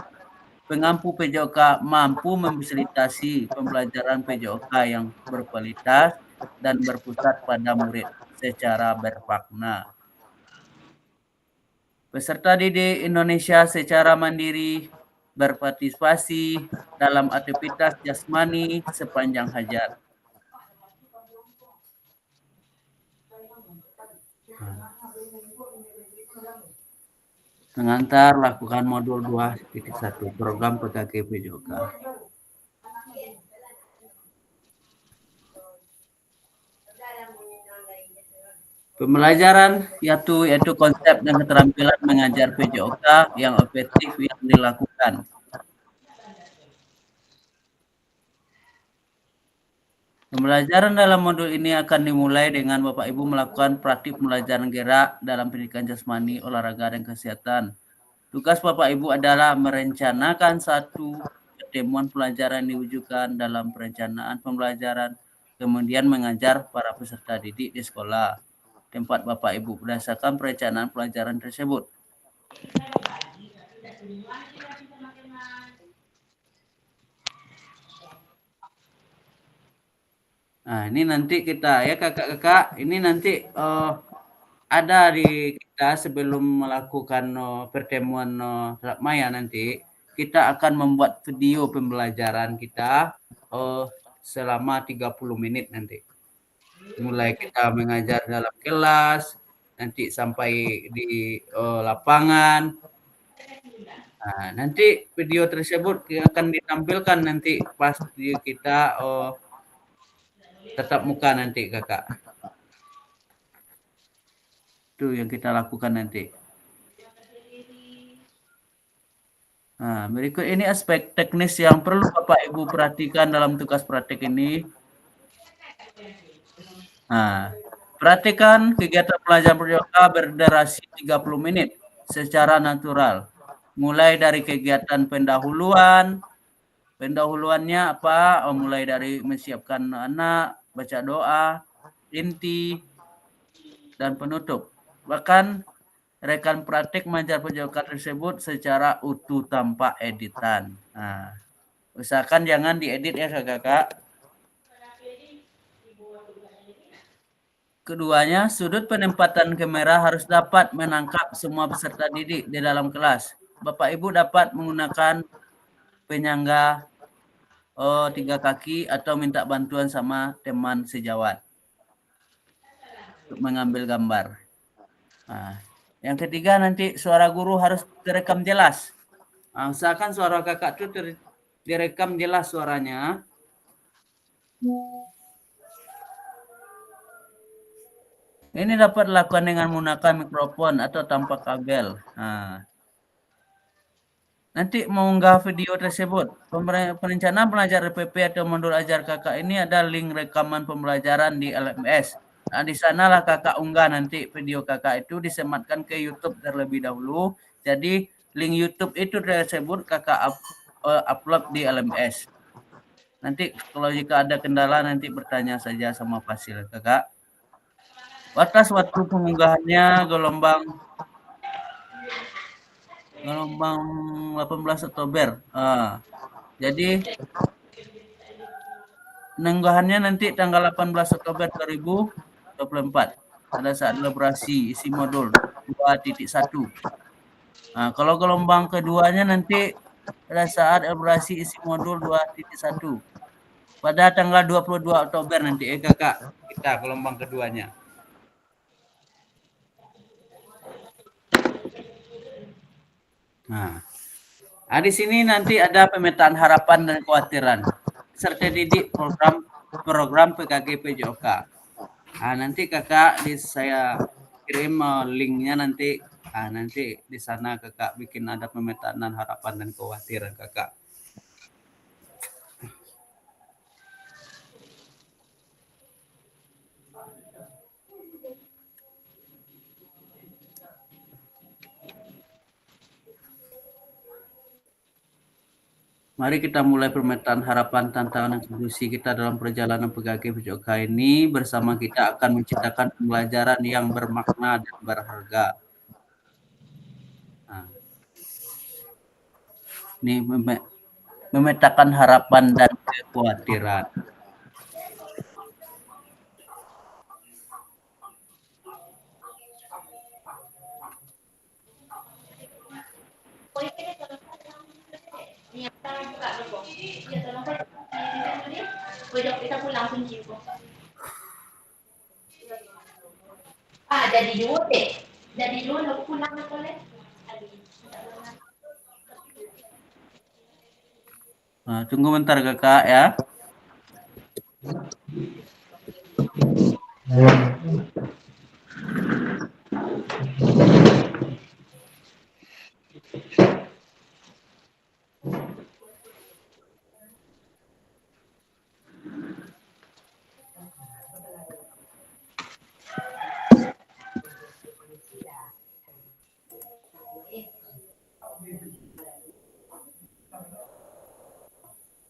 Speaker 1: pengampu PJOK mampu memfasilitasi pembelajaran PJOK yang berkualitas dan berpusat pada murid secara bermakna. Peserta didik Indonesia secara mandiri berpartisipasi dalam aktivitas jasmani sepanjang hajat. Mengantar lakukan modul 2.1 program PKG PJOK. Pembelajaran yaitu konsep dan keterampilan mengajar PJOK yang efektif yang dilakukan. Pembelajaran dalam modul ini akan dimulai dengan Bapak Ibu melakukan praktik pembelajaran gerak dalam pendidikan jasmani, olahraga, dan kesehatan. Tugas Bapak Ibu adalah merencanakan satu pertemuan pelajaran diwujudkan dalam perencanaan pembelajaran, kemudian mengajar para peserta didik di sekolah tempat Bapak Ibu berdasarkan perencanaan pelajaran tersebut. Nah, ini nanti kita ya kakak-kakak, ini nanti ada di kita sebelum melakukan pertemuan Maya nanti, kita akan membuat video pembelajaran kita selama 30 menit nanti. Mulai kita mengajar dalam kelas, nanti sampai di lapangan. Nah, nanti video tersebut akan ditampilkan nanti pas kita tatap muka nanti kakak. Itu yang kita lakukan nanti. Nah, berikut ini aspek teknis yang perlu Bapak Ibu perhatikan dalam tugas praktik ini. Nah, perhatikan kegiatan pelajaran PJOK berdurasi 30 menit secara natural. Mulai dari kegiatan pendahuluan. Pendahuluannya apa? Mulai dari menyiapkan anak, baca doa, inti, dan penutup. Bahkan rekan praktik mengajar PJOK tersebut secara utuh tanpa editan. Nah, usahakan jangan diedit ya kakak. Keduanya, sudut penempatan kamera harus dapat menangkap semua peserta didik di dalam kelas. Bapak Ibu dapat menggunakan penyangga 3 kaki atau minta bantuan sama teman sejawat untuk mengambil gambar. Nah, yang ketiga nanti suara guru harus terekam jelas. Nah, usahakan suara kakak itu direkam jelas suaranya. Ini dapat dilakukan dengan menggunakan mikrofon atau tanpa kabel. Nah, nanti mengunggah video tersebut. Perencanaan pelajar RPP atau modul ajar kakak ini ada link rekaman pembelajaran di LMS. Nah, di sanalah kakak unggah nanti video kakak itu disematkan ke YouTube terlebih dahulu. Jadi link YouTube itu tersebut kakak upload di LMS. Nanti kalau jika ada kendala nanti bertanya saja sama Fasil kakak. Batas waktu pengunggahannya gelombang 18 Oktober. Jadi pengunggahannya nanti tanggal 18 Oktober 2024 pada saat elaborasi isi modul 2.1. Nah, kalau gelombang keduanya nanti pada saat elaborasi isi modul 2.1 pada tanggal 22 Oktober nanti kakak kita gelombang keduanya. Nah, di sini nanti ada pemetaan harapan dan kekhawatiran serta didik program PKG PJOK. Nah, nanti kakak saya kirim linknya nanti. Nah, nanti di sana kakak bikin ada pemetaan harapan dan kekhawatiran kakak. Mari kita mulai pemetaan harapan, tantangan, dan konklusi kita dalam perjalanan PKG PJOK ini. Bersama kita akan menciptakan pembelajaran yang bermakna dan berharga. Nah, ini memetakan harapan dan kekhawatiran.
Speaker 4: Jadi dulu deh. Jadi dulu aku pulang boleh.
Speaker 1: Nah, tunggu bentar kakak ya.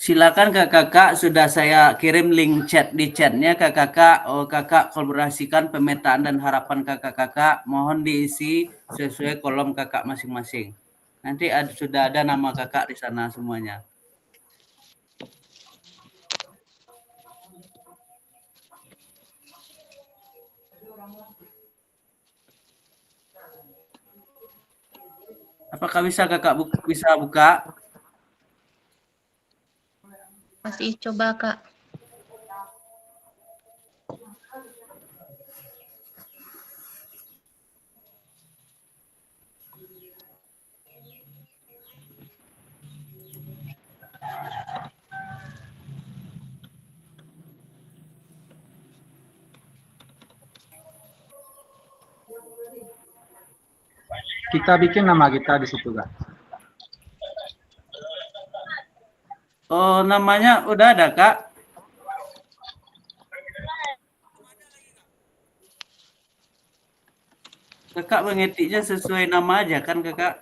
Speaker 1: Silakan kakak, sudah saya kirim link chat di chatnya ke kakak. Oh, kakak kolaborasikan pemetaan dan harapan kakak. Mohon diisi sesuai kolom kakak masing-masing. Nanti sudah ada nama kakak di sana semuanya. Apakah bisa kakak bisa buka?
Speaker 4: Masih coba Kak.
Speaker 2: Kita bikin nama kita di situ, Kak.
Speaker 1: Oh, namanya udah ada, Kak? Kakak mengetiknya sesuai nama aja kan, Kakak?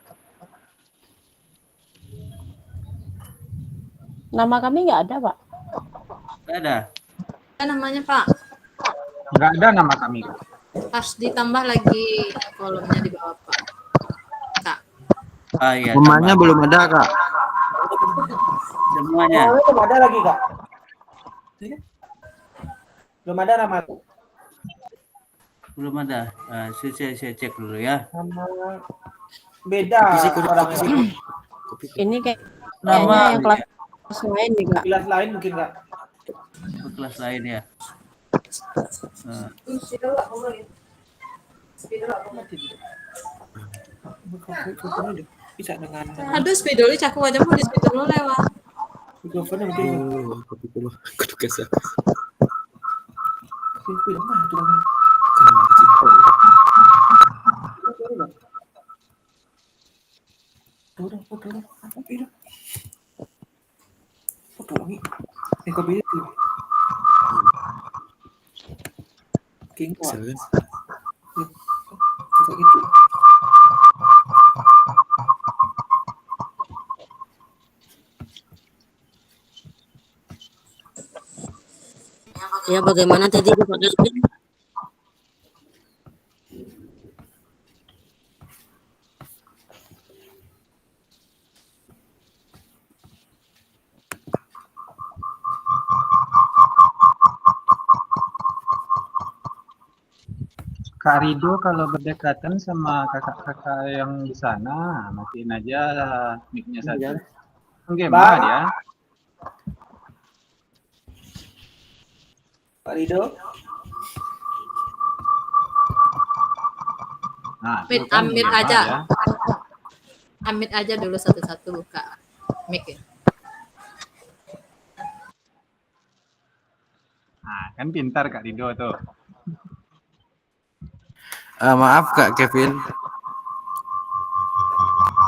Speaker 9: Nama kami nggak ada, Pak.
Speaker 1: Nggak ada?
Speaker 10: Namanya Pak.
Speaker 2: Nggak ada nama kami, Kak.
Speaker 10: Harus ditambah lagi kolomnya di bawah, Pak. Kak.
Speaker 1: Ah, iya,
Speaker 3: Namanya belum ada, Kak.
Speaker 1: Semuanya.
Speaker 11: Oh, belum ada lagi, Kak. Belum ada nama.
Speaker 1: Belum ada. Saya cek dulu ya.
Speaker 11: Nama beda orangnya.
Speaker 9: Ini
Speaker 1: Nama
Speaker 9: kayaknya yang kelas lain nih, Kak.
Speaker 11: Kelas lain mungkin, Kak.
Speaker 1: Kelas lain ya.
Speaker 11: Bisa dengan
Speaker 10: Aduh, spidol cakup aja mau di spidol lewat.
Speaker 11: mikrofonnya mungkin.
Speaker 3: Kopi dulu. Kudu kasih.
Speaker 7: Ya, bagaimana tadi Pak Kevin?
Speaker 2: Kak Rido kalau berdekatan sama kakak-kakak yang di sana, matiin aja mic-nya saja. Oke,
Speaker 11: Bang.
Speaker 2: dia.
Speaker 11: Pak Rido.
Speaker 2: Nah,
Speaker 10: Amit aja. Amit aja dulu satu-satu buka mic ya.
Speaker 2: Nah, kan pintar Kak Rido tuh.
Speaker 3: Maaf, Kak Kevin.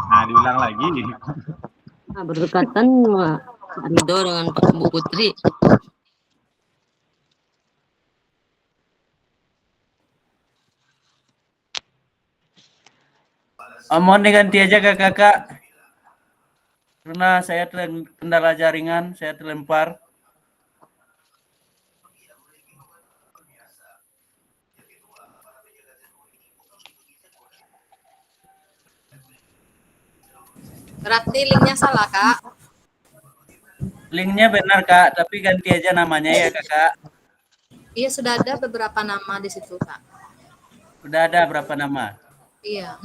Speaker 2: Nah, diulang lagi.
Speaker 7: Nah, berdekatan Pak Rido dengan Pak Bu Putri.
Speaker 1: Mohon diganti aja kakak. Karena saya kendala jaringan, saya terlempar.
Speaker 10: Berarti linknya salah, Kak.
Speaker 1: Linknya benar Kak, tapi ganti aja namanya ya Kakak.
Speaker 10: Iya, sudah ada beberapa nama di situ, Kak.
Speaker 1: Udah ada berapa nama?
Speaker 10: Iya.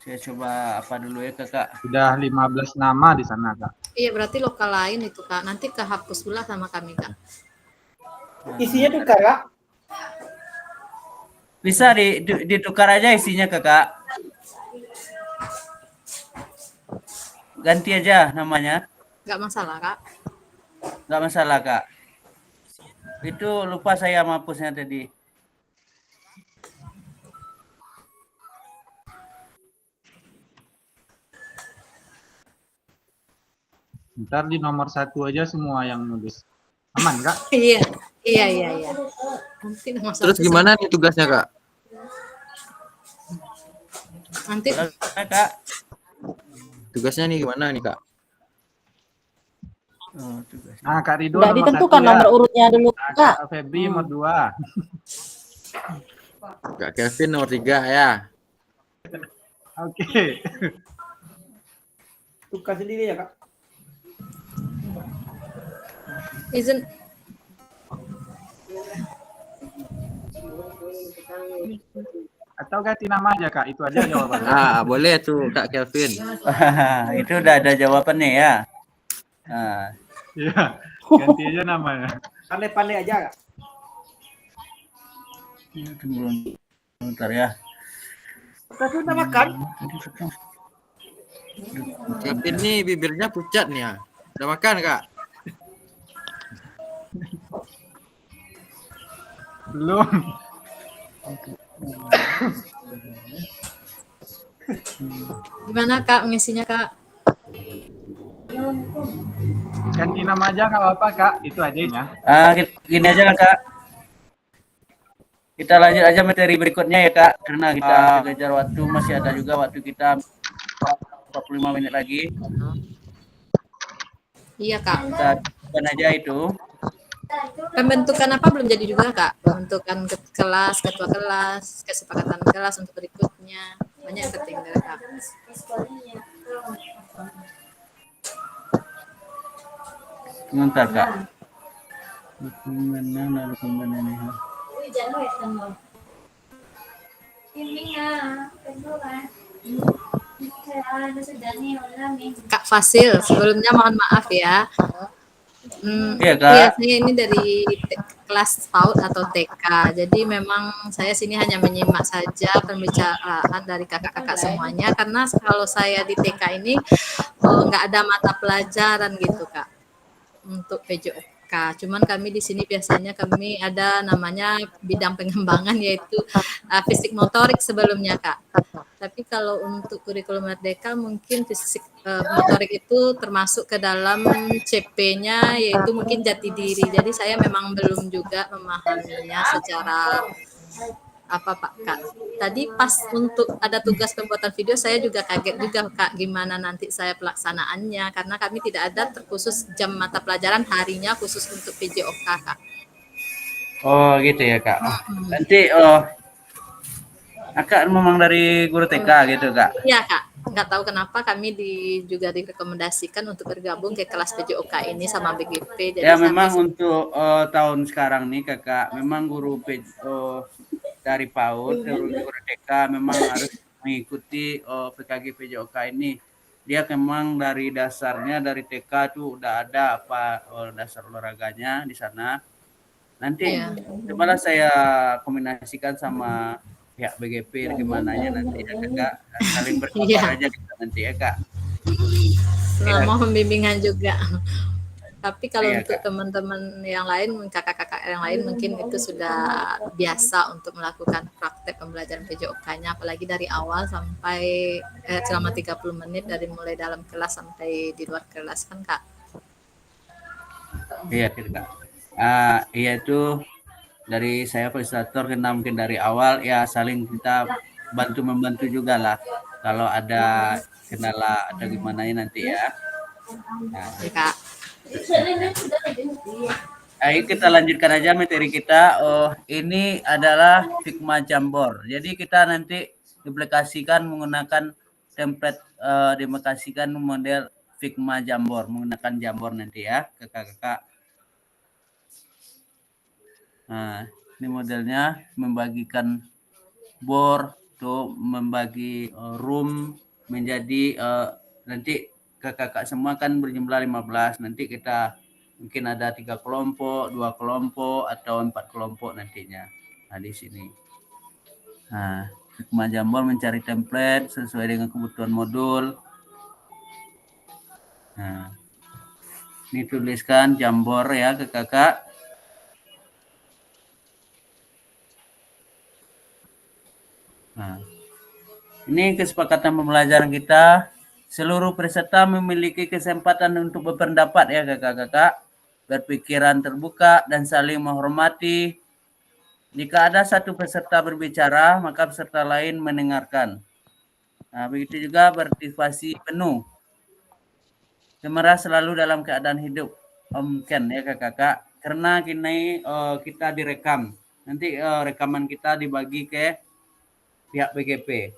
Speaker 1: Saya coba apa dulu ya Kakak.
Speaker 2: Sudah 15 nama di sana, Kak.
Speaker 10: Iya, berarti lokal lain itu, Kak. Nanti kehapus pula sama kami, Kak.
Speaker 11: Isinya tukar, Kak.
Speaker 1: Bisa ditukar aja isinya Kakak. Ganti aja namanya.
Speaker 10: Nggak masalah, Kak.
Speaker 1: Nggak masalah Kak. Itu lupa saya menghapusnya tadi.
Speaker 2: Ntar di nomor 1 aja semua yang nulis. Aman, Kak?
Speaker 10: Iya. Nanti nomor
Speaker 3: Terus
Speaker 10: satu
Speaker 3: gimana nih tugasnya, Kak?
Speaker 10: Nanti
Speaker 1: Kak.
Speaker 3: Tugasnya nih gimana nih, Kak?
Speaker 2: Nah, Kak Ridho
Speaker 9: Nggak
Speaker 2: nomor
Speaker 9: ditentukan
Speaker 2: 1 ya.
Speaker 9: nomor urutnya dulu, Kak.
Speaker 2: Kak Febri nomor 2.
Speaker 3: Kak Kevin nomor 3 ya.
Speaker 2: Oke.
Speaker 11: Tukar sendiri ya, Kak.
Speaker 10: izin.
Speaker 2: Atau ganti nama aja, Kak. Itu aja jawabannya.
Speaker 3: Ah, boleh tuh Kak Kevin.
Speaker 1: Itu udah ada jawabannya ya. Nah,
Speaker 2: Iya. Ganti aja namanya.
Speaker 11: Pandai-pandai aja, Kak.
Speaker 1: tunggu bentar ya.
Speaker 11: Tapi udah makan.
Speaker 3: Kevin nih bibirnya pucat nih ya. Udah makan, Kak?
Speaker 2: Belum.
Speaker 10: Gimana, Kak, ngisinya, Kak?
Speaker 2: Ganti nama aja nggak apa-apa, Kak. Itu aja ya.
Speaker 1: Gini aja lah Kak. Kita lanjut aja materi berikutnya ya Kak. Karena kita kejar waktu, masih ada juga waktu kita 45 menit lagi.
Speaker 10: Iya, Kak.
Speaker 1: Kita lakukan aja itu.
Speaker 10: Pembentukan apa belum jadi juga, Kak? Pembentukan kelas, ketua kelas, kesepakatan kelas untuk berikutnya. Banyak yang tertinggal, Kak.
Speaker 1: Sebentar Kak. Dokumen ini.
Speaker 10: Kak Fasil, sebelumnya mohon maaf ya.
Speaker 1: Iya, Kak.
Speaker 10: Iya, saya ini dari kelas PAUD atau TK. Jadi memang saya sini hanya menyimak saja pembicaraan dari kakak-kakak semuanya. Karena kalau saya di TK ini nggak ada mata pelajaran gitu, Kak, untuk PJOK. Cuman kami di sini biasanya kami ada namanya bidang pengembangan yaitu fisik motorik sebelumnya, Kak. Tapi kalau untuk kurikulum merdeka mungkin fisik motorik itu termasuk ke dalam CP-nya yaitu mungkin jati diri. Jadi saya memang belum juga memahaminya secara apa Pak Kak. Tadi pas untuk ada tugas pembuatan video saya juga kaget juga Kak gimana nanti saya pelaksanaannya karena kami tidak ada terkhusus jam mata pelajaran harinya khusus untuk PJOK Kak.
Speaker 1: Oh gitu ya Kak. Nanti Kakak memang dari guru TK gitu Kak?
Speaker 10: Iya Kak. Nggak tahu kenapa kami juga direkomendasikan untuk bergabung ke kelas PJOK ini sama BGP. Jadi
Speaker 1: ya memang untuk tahun sekarang nih Kakak, memang guru dari PAUD, guru TK memang harus mengikuti PKG PJOK ini. Dia memang dari dasarnya dari TK tuh udah ada apa dasar olahraganya di sana. Nanti cobalah saya kombinasikan sama pihak BGP gimana ya nanti ya Kak. Saling berkabar aja kita nanti ya Kak.
Speaker 10: Selama pembimbingan juga. Tapi kalau untuk teman-teman yang lain, kakak-kakak yang lain mungkin itu sudah biasa untuk melakukan praktek pembelajaran PJOK-nya, apalagi dari awal sampai selama 30 menit dari mulai dalam kelas sampai di luar kelas kan Kak?
Speaker 1: Iya Kak. Iya itu dari saya fasilitator kena mungkin dari awal ya saling kita bantu-membantu juga lah Kalau ada kendala atau gimana nanti ya. Nah,
Speaker 10: Kak.
Speaker 1: ayo kita lanjutkan aja materi kita. Oh, ini adalah Figma Jamboard. Jadi kita nanti aplikasikan menggunakan template dimutasikan model Figma Jamboard, menggunakan Jamboard nanti ya, kakak-kakak. Nah, ini modelnya membagikan board tuh, membagi room menjadi nanti kakak-kakak semua kan berjumlah 15. Nanti kita mungkin ada 3 kelompok, 2 kelompok atau 4 kelompok nantinya. Nah, di sini. Nah, Figma Jamboard mencari template sesuai dengan kebutuhan modul. Nah, ini tuliskan Jamboard ya ke kakak. Nah, ini kesepakatan pembelajaran kita. Seluruh peserta memiliki kesempatan untuk berpendapat ya kakak-kakak, berpikiran terbuka dan saling menghormati. Jika ada satu peserta berbicara, maka peserta lain mendengarkan. Nah, begitu juga bermotivasi penuh. Semerah selalu dalam keadaan hidup Om Ken ya kakak-kakak, karena kini kita direkam. Nanti rekaman kita dibagi ke pihak BGP.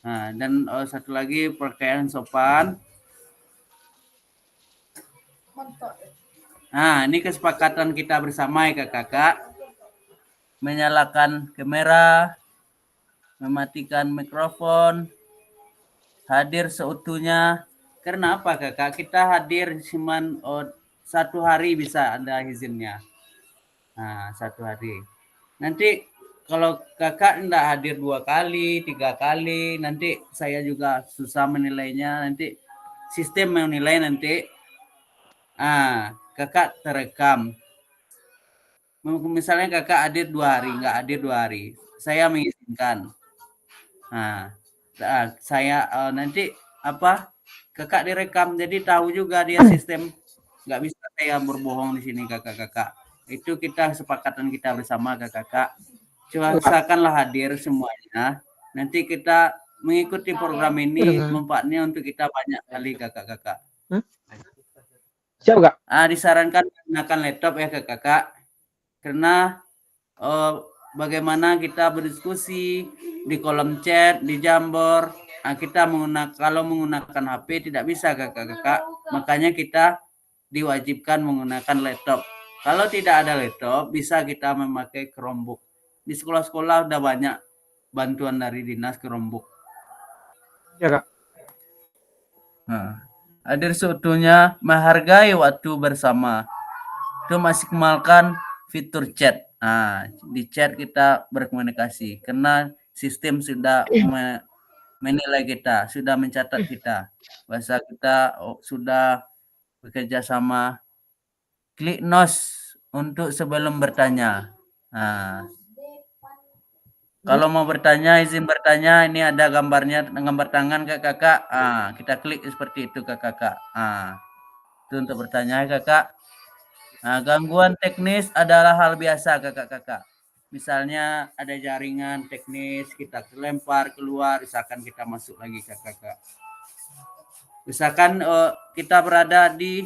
Speaker 1: Nah, dan satu lagi pakaian sopan. Nah, ini kesepakatan kita bersama ya kakak. Menyalakan kamera, mematikan mikrofon, hadir seutuhnya. Karena apa kakak? Kita hadir cuma 1 hari bisa ada izinnya. Nah, 1 hari. Nanti kalau kakak tidak hadir 2 kali, 3 kali, nanti saya juga susah menilainya. Nanti sistem menilai nanti. Kakak terekam. Misalnya kakak hadir 2 hari, nggak hadir 2 hari, saya mengizinkan. Nah, saya nanti kakak direkam, jadi tahu juga dia sistem. Nggak bisa saya berbohong di sini kakak-kakak. Itu kita kesepakatan kita bersama kakak-kakak. Usahakanlah hadir semuanya. Nanti kita mengikuti program ini manfaatnya untuk kita banyak kali kakak-kakak.
Speaker 11: Siap Kak?
Speaker 1: Disarankan menggunakan laptop ya kakak-kakak. Karena bagaimana kita berdiskusi di kolom chat, di Jamboard, kita kalau menggunakan HP tidak bisa kakak-kakak. Makanya kita diwajibkan menggunakan laptop. Kalau tidak ada laptop, bisa kita memakai Chromebook. Di sekolah-sekolah udah banyak bantuan dari dinas Chromebook.
Speaker 11: Ya Kak.
Speaker 1: Hadir seutuhnya, menghargai waktu bersama. Itu maksimalkan fitur chat. Di chat kita berkomunikasi karena sistem sudah menilai kita, sudah mencatat kita. Bahasa kita sudah bekerja sama. Klik nos untuk sebelum bertanya. Kalau mau bertanya, izin bertanya, ini ada gambarnya, gambar tangan kakak. Kita klik seperti itu kakak. Itu untuk bertanya kakak. Gangguan teknis adalah hal biasa kakak-kakak. Misalnya ada jaringan teknis, kita lempar keluar, misalkan kita masuk lagi kakak-kakak. Misalkan kita berada di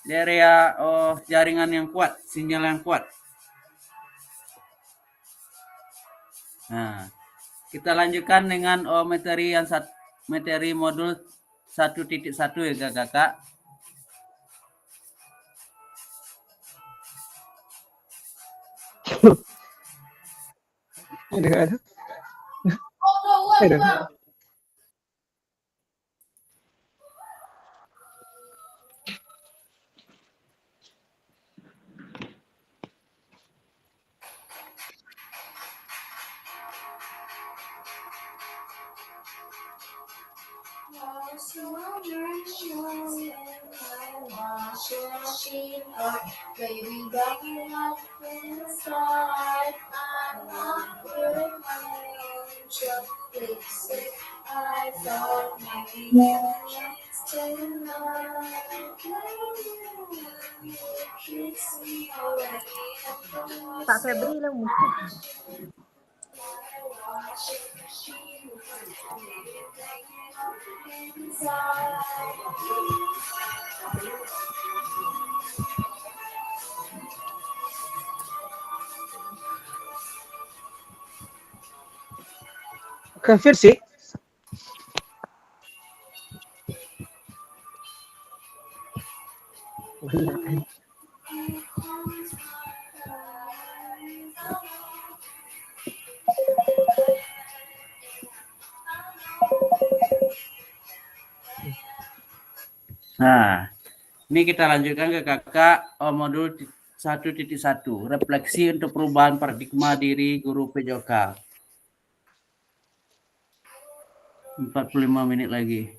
Speaker 1: area jaringan yang kuat, sinyal yang kuat. Nah, kita lanjutkan dengan materi modul 1.1 ya kakak-kakak.
Speaker 7: Pak Febri lah mungkin.
Speaker 11: Konversi.
Speaker 1: Nah, ini kita lanjutkan ke kakak modul 1.1, refleksi untuk perubahan paradigma diri guru PJOK. 45 menit lagi.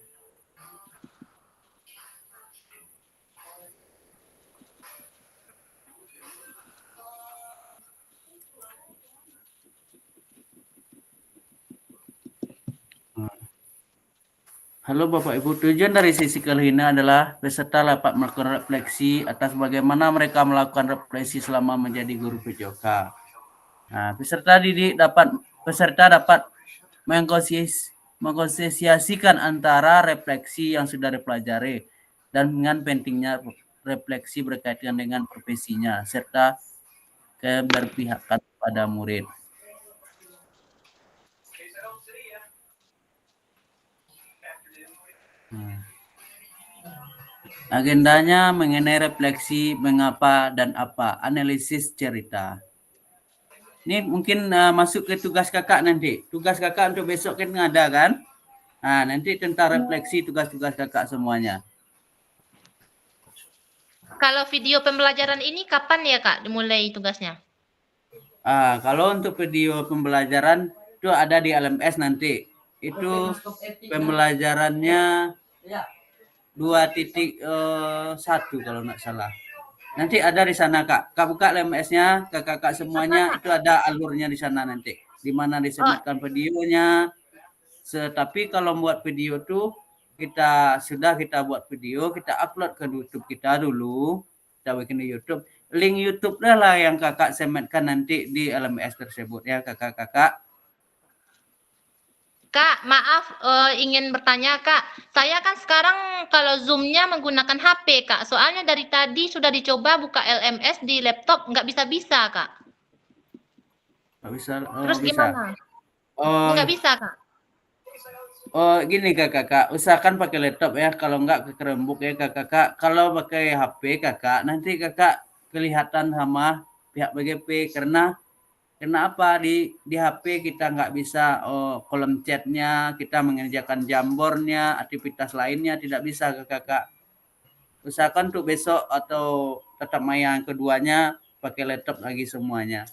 Speaker 1: Halo Bapak Ibu, tujuan dari sesi kali ini adalah peserta dapat melakukan refleksi atas bagaimana mereka melakukan refleksi selama menjadi guru PJOK. Nah, peserta dapat mengkonsentrasikan antara refleksi yang sudah dipelajari dan dengan pentingnya refleksi berkaitan dengan profesinya serta keberpihakan pada murid. Agendanya mengenai refleksi mengapa dan apa, analisis cerita. Ini mungkin masuk ke tugas kakak nanti. Tugas kakak untuk besok kan ada kan? Nah, nanti tentang refleksi tugas-tugas kakak semuanya.
Speaker 4: Kalau video pembelajaran ini kapan ya Kak dimulai tugasnya?
Speaker 1: Kalau untuk video pembelajaran itu ada di LMS nanti. Itu pembelajarannya 2.1 kalau nggak salah. Nanti ada di sana Kak. Kak buka LMS-nya, kakak semuanya itu ada alurnya di sana nanti. Di mana disebutkan videonya. Tapi kalau buat video tuh kita buat video, kita upload ke YouTube kita dulu. Kita bikin di YouTube. Link YouTube lah yang kakak semetkan nanti di LMS tersebut ya kakak-kakak.
Speaker 4: Kak, maaf ingin bertanya Kak. Saya kan sekarang kalau Zoom-nya menggunakan HP Kak. Soalnya dari tadi sudah dicoba buka LMS di laptop nggak bisa-bisa Kak.
Speaker 1: Nggak bisa.
Speaker 4: Terus
Speaker 1: bisa.
Speaker 4: gimana?
Speaker 1: Nggak
Speaker 4: bisa Kak.
Speaker 1: Gini kakak, usahakan pakai laptop ya. Kalau nggak ke Chromebook ya kakak. Kalau pakai HP kakak, nanti kakak kelihatan sama pihak BGP karena apa di HP kita nggak bisa kolom chatnya, kita mengerjakan jambornya, aktivitas lainnya tidak bisa kakak. Usahakan untuk besok atau tetap yang keduanya pakai laptop lagi semuanya.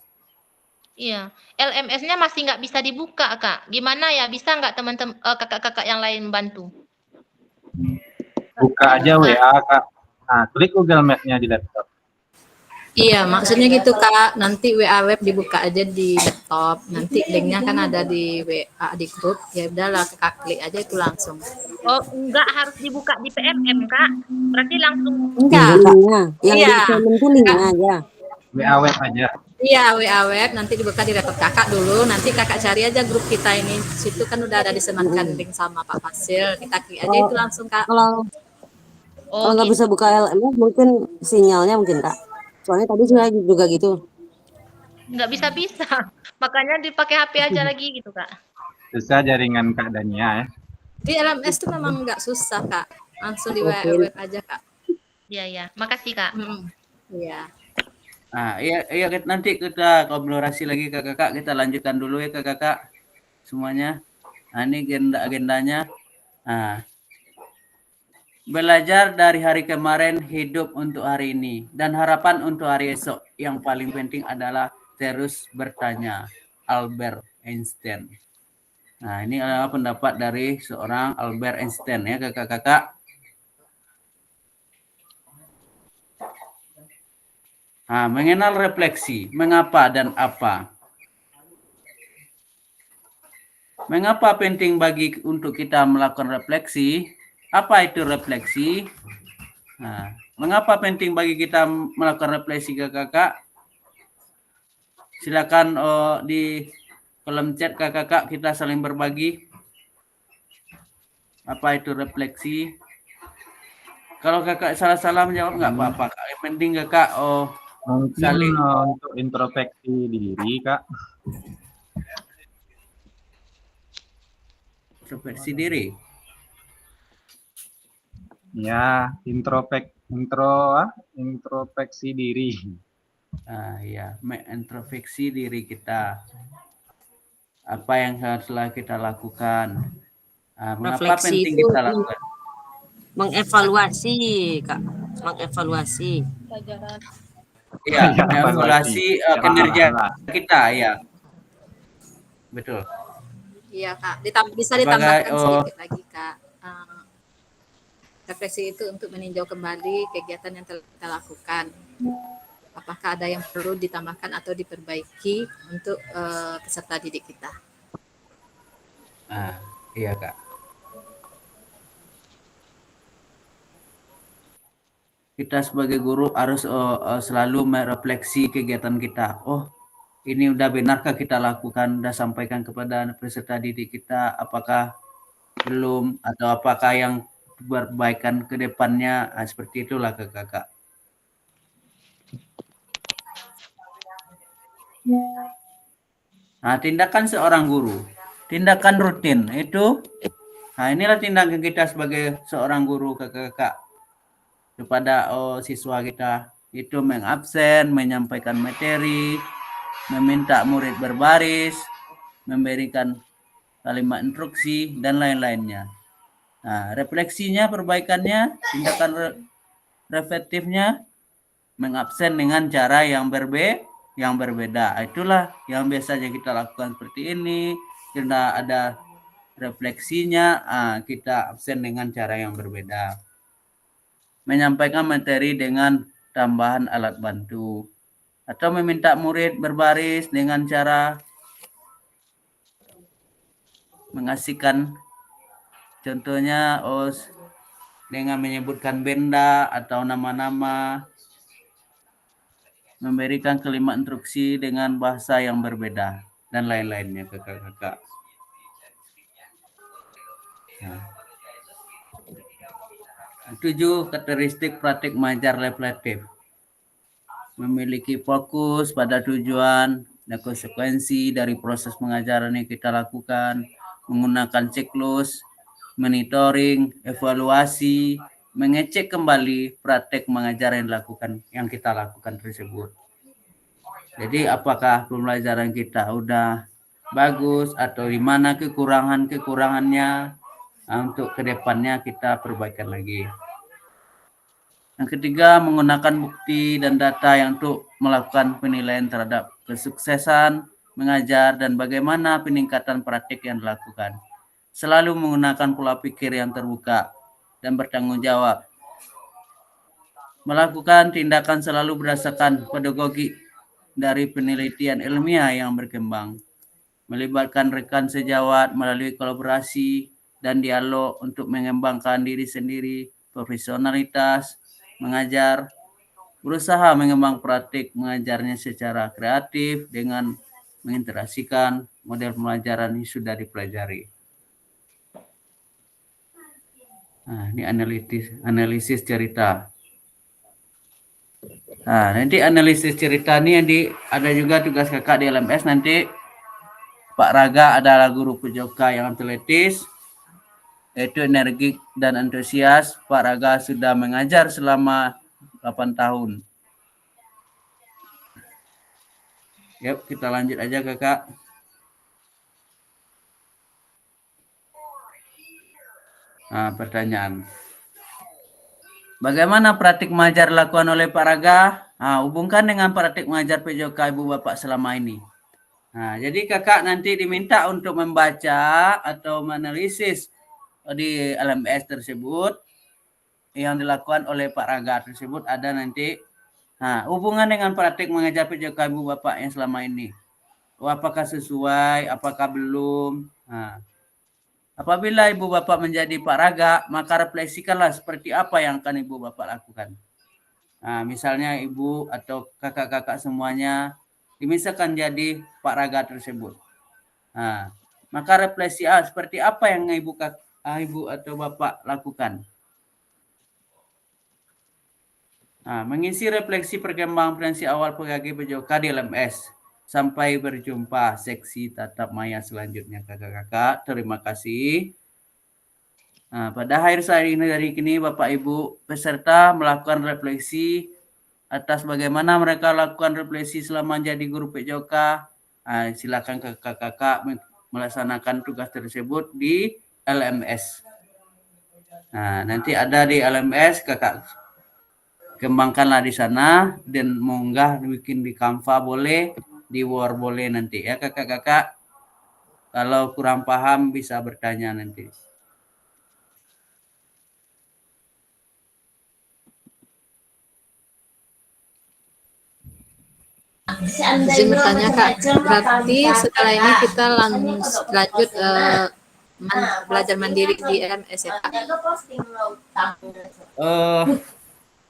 Speaker 4: Iya, LMS-nya masih nggak bisa dibuka Kak. Gimana ya? Bisa nggak teman-teman kakak-kakak yang lain bantu?
Speaker 2: Buka aja WA Kak. Nah, klik Google Map-nya di laptop.
Speaker 10: Iya, maksudnya gitu Kak. Nanti WA web dibuka aja di laptop. Nanti linknya kan ada di WA di grup. Ya udahlah, Kak klik aja itu langsung.
Speaker 4: Oh, enggak harus dibuka di PMM Kak. Berarti langsung.
Speaker 10: Enggak.
Speaker 7: Yang
Speaker 10: Iya.
Speaker 7: di linknya aja.
Speaker 2: WA web aja.
Speaker 10: Iya, WA web nanti dibuka di laptop Kakak dulu. Nanti Kakak cari aja grup kita ini. Situ kan udah ada disematkan link sama Pak Fasil. Kita klik aja itu langsung Kak.
Speaker 7: Kalau nggak bisa buka LMS mungkin sinyalnya mungkin Kak. Soalnya tadi saya juga gitu.
Speaker 4: Nggak bisa-bisa. Makanya dipakai HP aja lagi gitu Kak.
Speaker 2: Susah jaringan Kak Dania ya.
Speaker 10: Di LMS tuh memang nggak susah Kak. Langsung di WA web aja Kak.
Speaker 4: Iya. Makasih Kak.
Speaker 10: Iya.
Speaker 1: Nah, iya nanti kita kolaborasi lagi kakak. Kita lanjutkan dulu ya kakak semuanya. Nah, ini agendanya. Nah, belajar dari hari kemarin, hidup untuk hari ini, dan harapan untuk hari esok. Yang paling penting adalah terus bertanya. Albert Einstein. Nah, ini adalah pendapat dari seorang Albert Einstein ya kakak-kakak. Nah, mengenal refleksi, mengapa dan apa. Mengapa penting untuk kita melakukan refleksi? Apa itu refleksi? Nah, mengapa penting bagi kita melakukan refleksi kakak? Silakan kolom chat kakak-kakak kita saling berbagi. Apa itu refleksi? Kalau kakak salah-salah menjawab nggak apa-apa. Yang penting kakak
Speaker 2: Mungkin
Speaker 1: saling
Speaker 2: untuk introspeksi diri, Kak.
Speaker 1: introspeksi diri.
Speaker 2: Ya, introspeksi diri.
Speaker 1: Ya, mengintrospeksi diri kita. Apa yang telah kita lakukan. Mengapa
Speaker 7: Refleksi
Speaker 1: penting
Speaker 7: itu
Speaker 1: kita lakukan?
Speaker 7: mengevaluasi, Kak. Mengevaluasi.
Speaker 1: Ya,
Speaker 2: Ya,
Speaker 1: mengevaluasi kinerja kita, ya. Betul.
Speaker 10: Iya Kak, bisa
Speaker 1: Sebagai,
Speaker 10: ditambahkan sedikit lagi Kak. Refleksi itu untuk meninjau kembali kegiatan yang telah kita lakukan. Apakah ada yang perlu ditambahkan atau diperbaiki untuk peserta didik kita?
Speaker 1: Iya Kak. Kita sebagai guru harus selalu merefleksi kegiatan kita. Oh, ini udah benarkah kita lakukan, udah sampaikan kepada peserta didik kita, apakah belum, atau apakah yang perbaikan ke depannya, seperti itulah kakak. Nah, tindakan seorang guru, tindakan rutin itu, inilah tindakan kita sebagai seorang guru kakak kepada siswa kita, itu mengabsen, menyampaikan materi, meminta murid berbaris, memberikan kalimat instruksi, dan lain-lainnya. Nah, refleksinya, perbaikannya, tindakan reflektifnya, mengabsen dengan cara yang berbeda. Itulah yang biasanya kita lakukan seperti ini. Karena ada refleksinya, kita absen dengan cara yang berbeda. Menyampaikan materi dengan tambahan alat bantu. Atau meminta murid berbaris dengan cara mengasihkan, contohnya dengan menyebutkan benda atau nama-nama, memberikan kalimat instruksi dengan bahasa yang berbeda, dan lain-lainnya kakak-kakak. Nah. 7 karakteristik praktik mengajar reflektif. Memiliki fokus pada tujuan dan konsekuensi dari proses pengajaran yang kita lakukan, menggunakan siklus, monitoring, evaluasi, mengecek kembali praktek mengajar yang kita lakukan tersebut. Jadi apakah pembelajaran kita udah bagus atau di mana kekurangannya, untuk kedepannya kita perbaikan lagi. Yang ketiga, menggunakan bukti dan data yang untuk melakukan penilaian terhadap kesuksesan mengajar dan bagaimana peningkatan praktik yang dilakukan. Selalu menggunakan pola pikir yang terbuka dan bertanggung jawab. Melakukan tindakan selalu berdasarkan pedagogi dari penelitian ilmiah yang berkembang. Melibatkan rekan sejawat melalui kolaborasi dan dialog untuk mengembangkan diri sendiri, profesionalitas, mengajar, berusaha mengembang praktik mengajarnya secara kreatif dengan mengintegrasikan model pembelajaran yang sudah dipelajari. Nah, ini analisis cerita. Nah, nanti analisis cerita ini ada juga tugas kakak di LMS nanti. Pak Raga adalah guru PJOK yang atletis, yaitu energik dan antusias. Pak Raga sudah mengajar selama 8 tahun. Yuk, kita lanjut aja kakak. Nah, pertanyaan. Bagaimana praktik mengajar dilakukan oleh Pak Raga? Hubungkan dengan praktik mengajar PJOK Ibu Bapak selama ini. Nah, jadi kakak nanti diminta untuk membaca atau menganalisis di LMS tersebut yang dilakukan oleh Pak Raga tersebut ada nanti. Nah, hubungan dengan praktik mengajar PJOK Ibu Bapak yang selama ini. Apakah sesuai, apakah belum? Nah, apabila Ibu Bapak menjadi Pak Raga, maka refleksikanlah seperti apa yang akan Ibu Bapak lakukan. Nah, misalnya Ibu atau kakak-kakak semuanya dimisalkan jadi Pak Raga tersebut. Nah, maka refleksi seperti apa yang Ibu atau Bapak lakukan? Nah, mengisi refleksi perkembangan prevensi awal PKG PJOK di LMS. Sampai berjumpa seksi tatap maya selanjutnya kakak-kakak. Terima kasih. Nah, pada akhir saat ini dari kini Bapak Ibu peserta melakukan refleksi atas bagaimana mereka lakukan refleksi selama jadi guru PJOK. Nah, silakan kakak-kakak melaksanakan tugas tersebut di LMS. Nah, nanti ada di LMS kakak kembangkanlah di sana dan mengunggah bikin di Canva boleh, di Word boleh nanti ya kakak-kakak. Kalau kurang paham bisa bertanya nanti.
Speaker 10: Izin bertanya Kak, berarti setelah ini kita lanjut belajar mandiri di LMS ya Kak?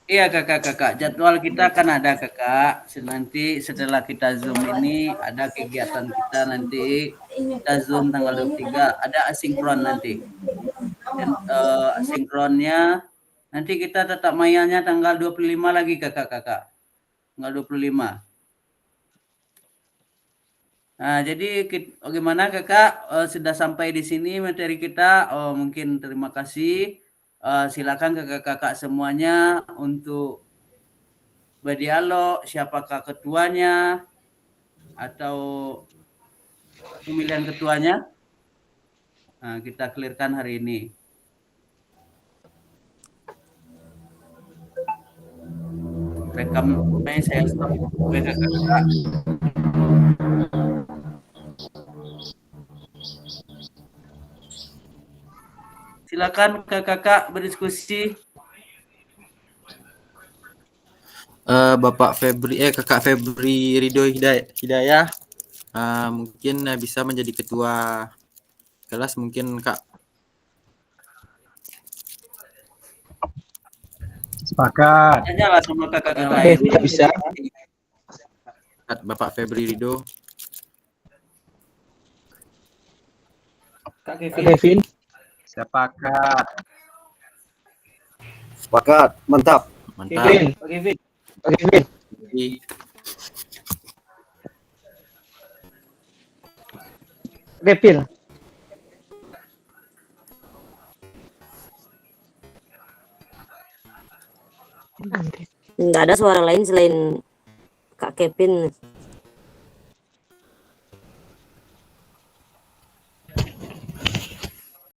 Speaker 1: Iya kakak-kakak, jadwal kita kan ada kakak. Nanti setelah kita Zoom ini ada kegiatan kita nanti kita Zoom tanggal 23 ada asinkron nanti. Dan asinkronnya nanti kita tetap mayanya tanggal 25 lagi kakak-kakak. Tanggal 25. Nah, jadi bagaimana kakak sudah sampai di sini materi kita. Mungkin terima kasih. Silakan kakak-kakak semuanya untuk berdialog, siapakah ketuanya atau pemilihan ketuanya. Nah, kita clearkan hari ini. Rekamnya saya stop kakak-kakak. Silakan kakak-kakak berdiskusi.
Speaker 3: Kakak Febri Ridho Hidayah mungkin bisa menjadi ketua kelas mungkin Kak.
Speaker 11: Sepakat.
Speaker 1: Tanyalah sama kakak-kakak lain.
Speaker 11: Bisa.
Speaker 3: Bapak Febri Ridho.
Speaker 11: Kak Kevin.
Speaker 2: Sepakat.
Speaker 6: Sepakat. Mantap.
Speaker 3: Mantap.
Speaker 11: Kevin. Kevin.
Speaker 7: Nggak ada suara lain selain Kak Kevin.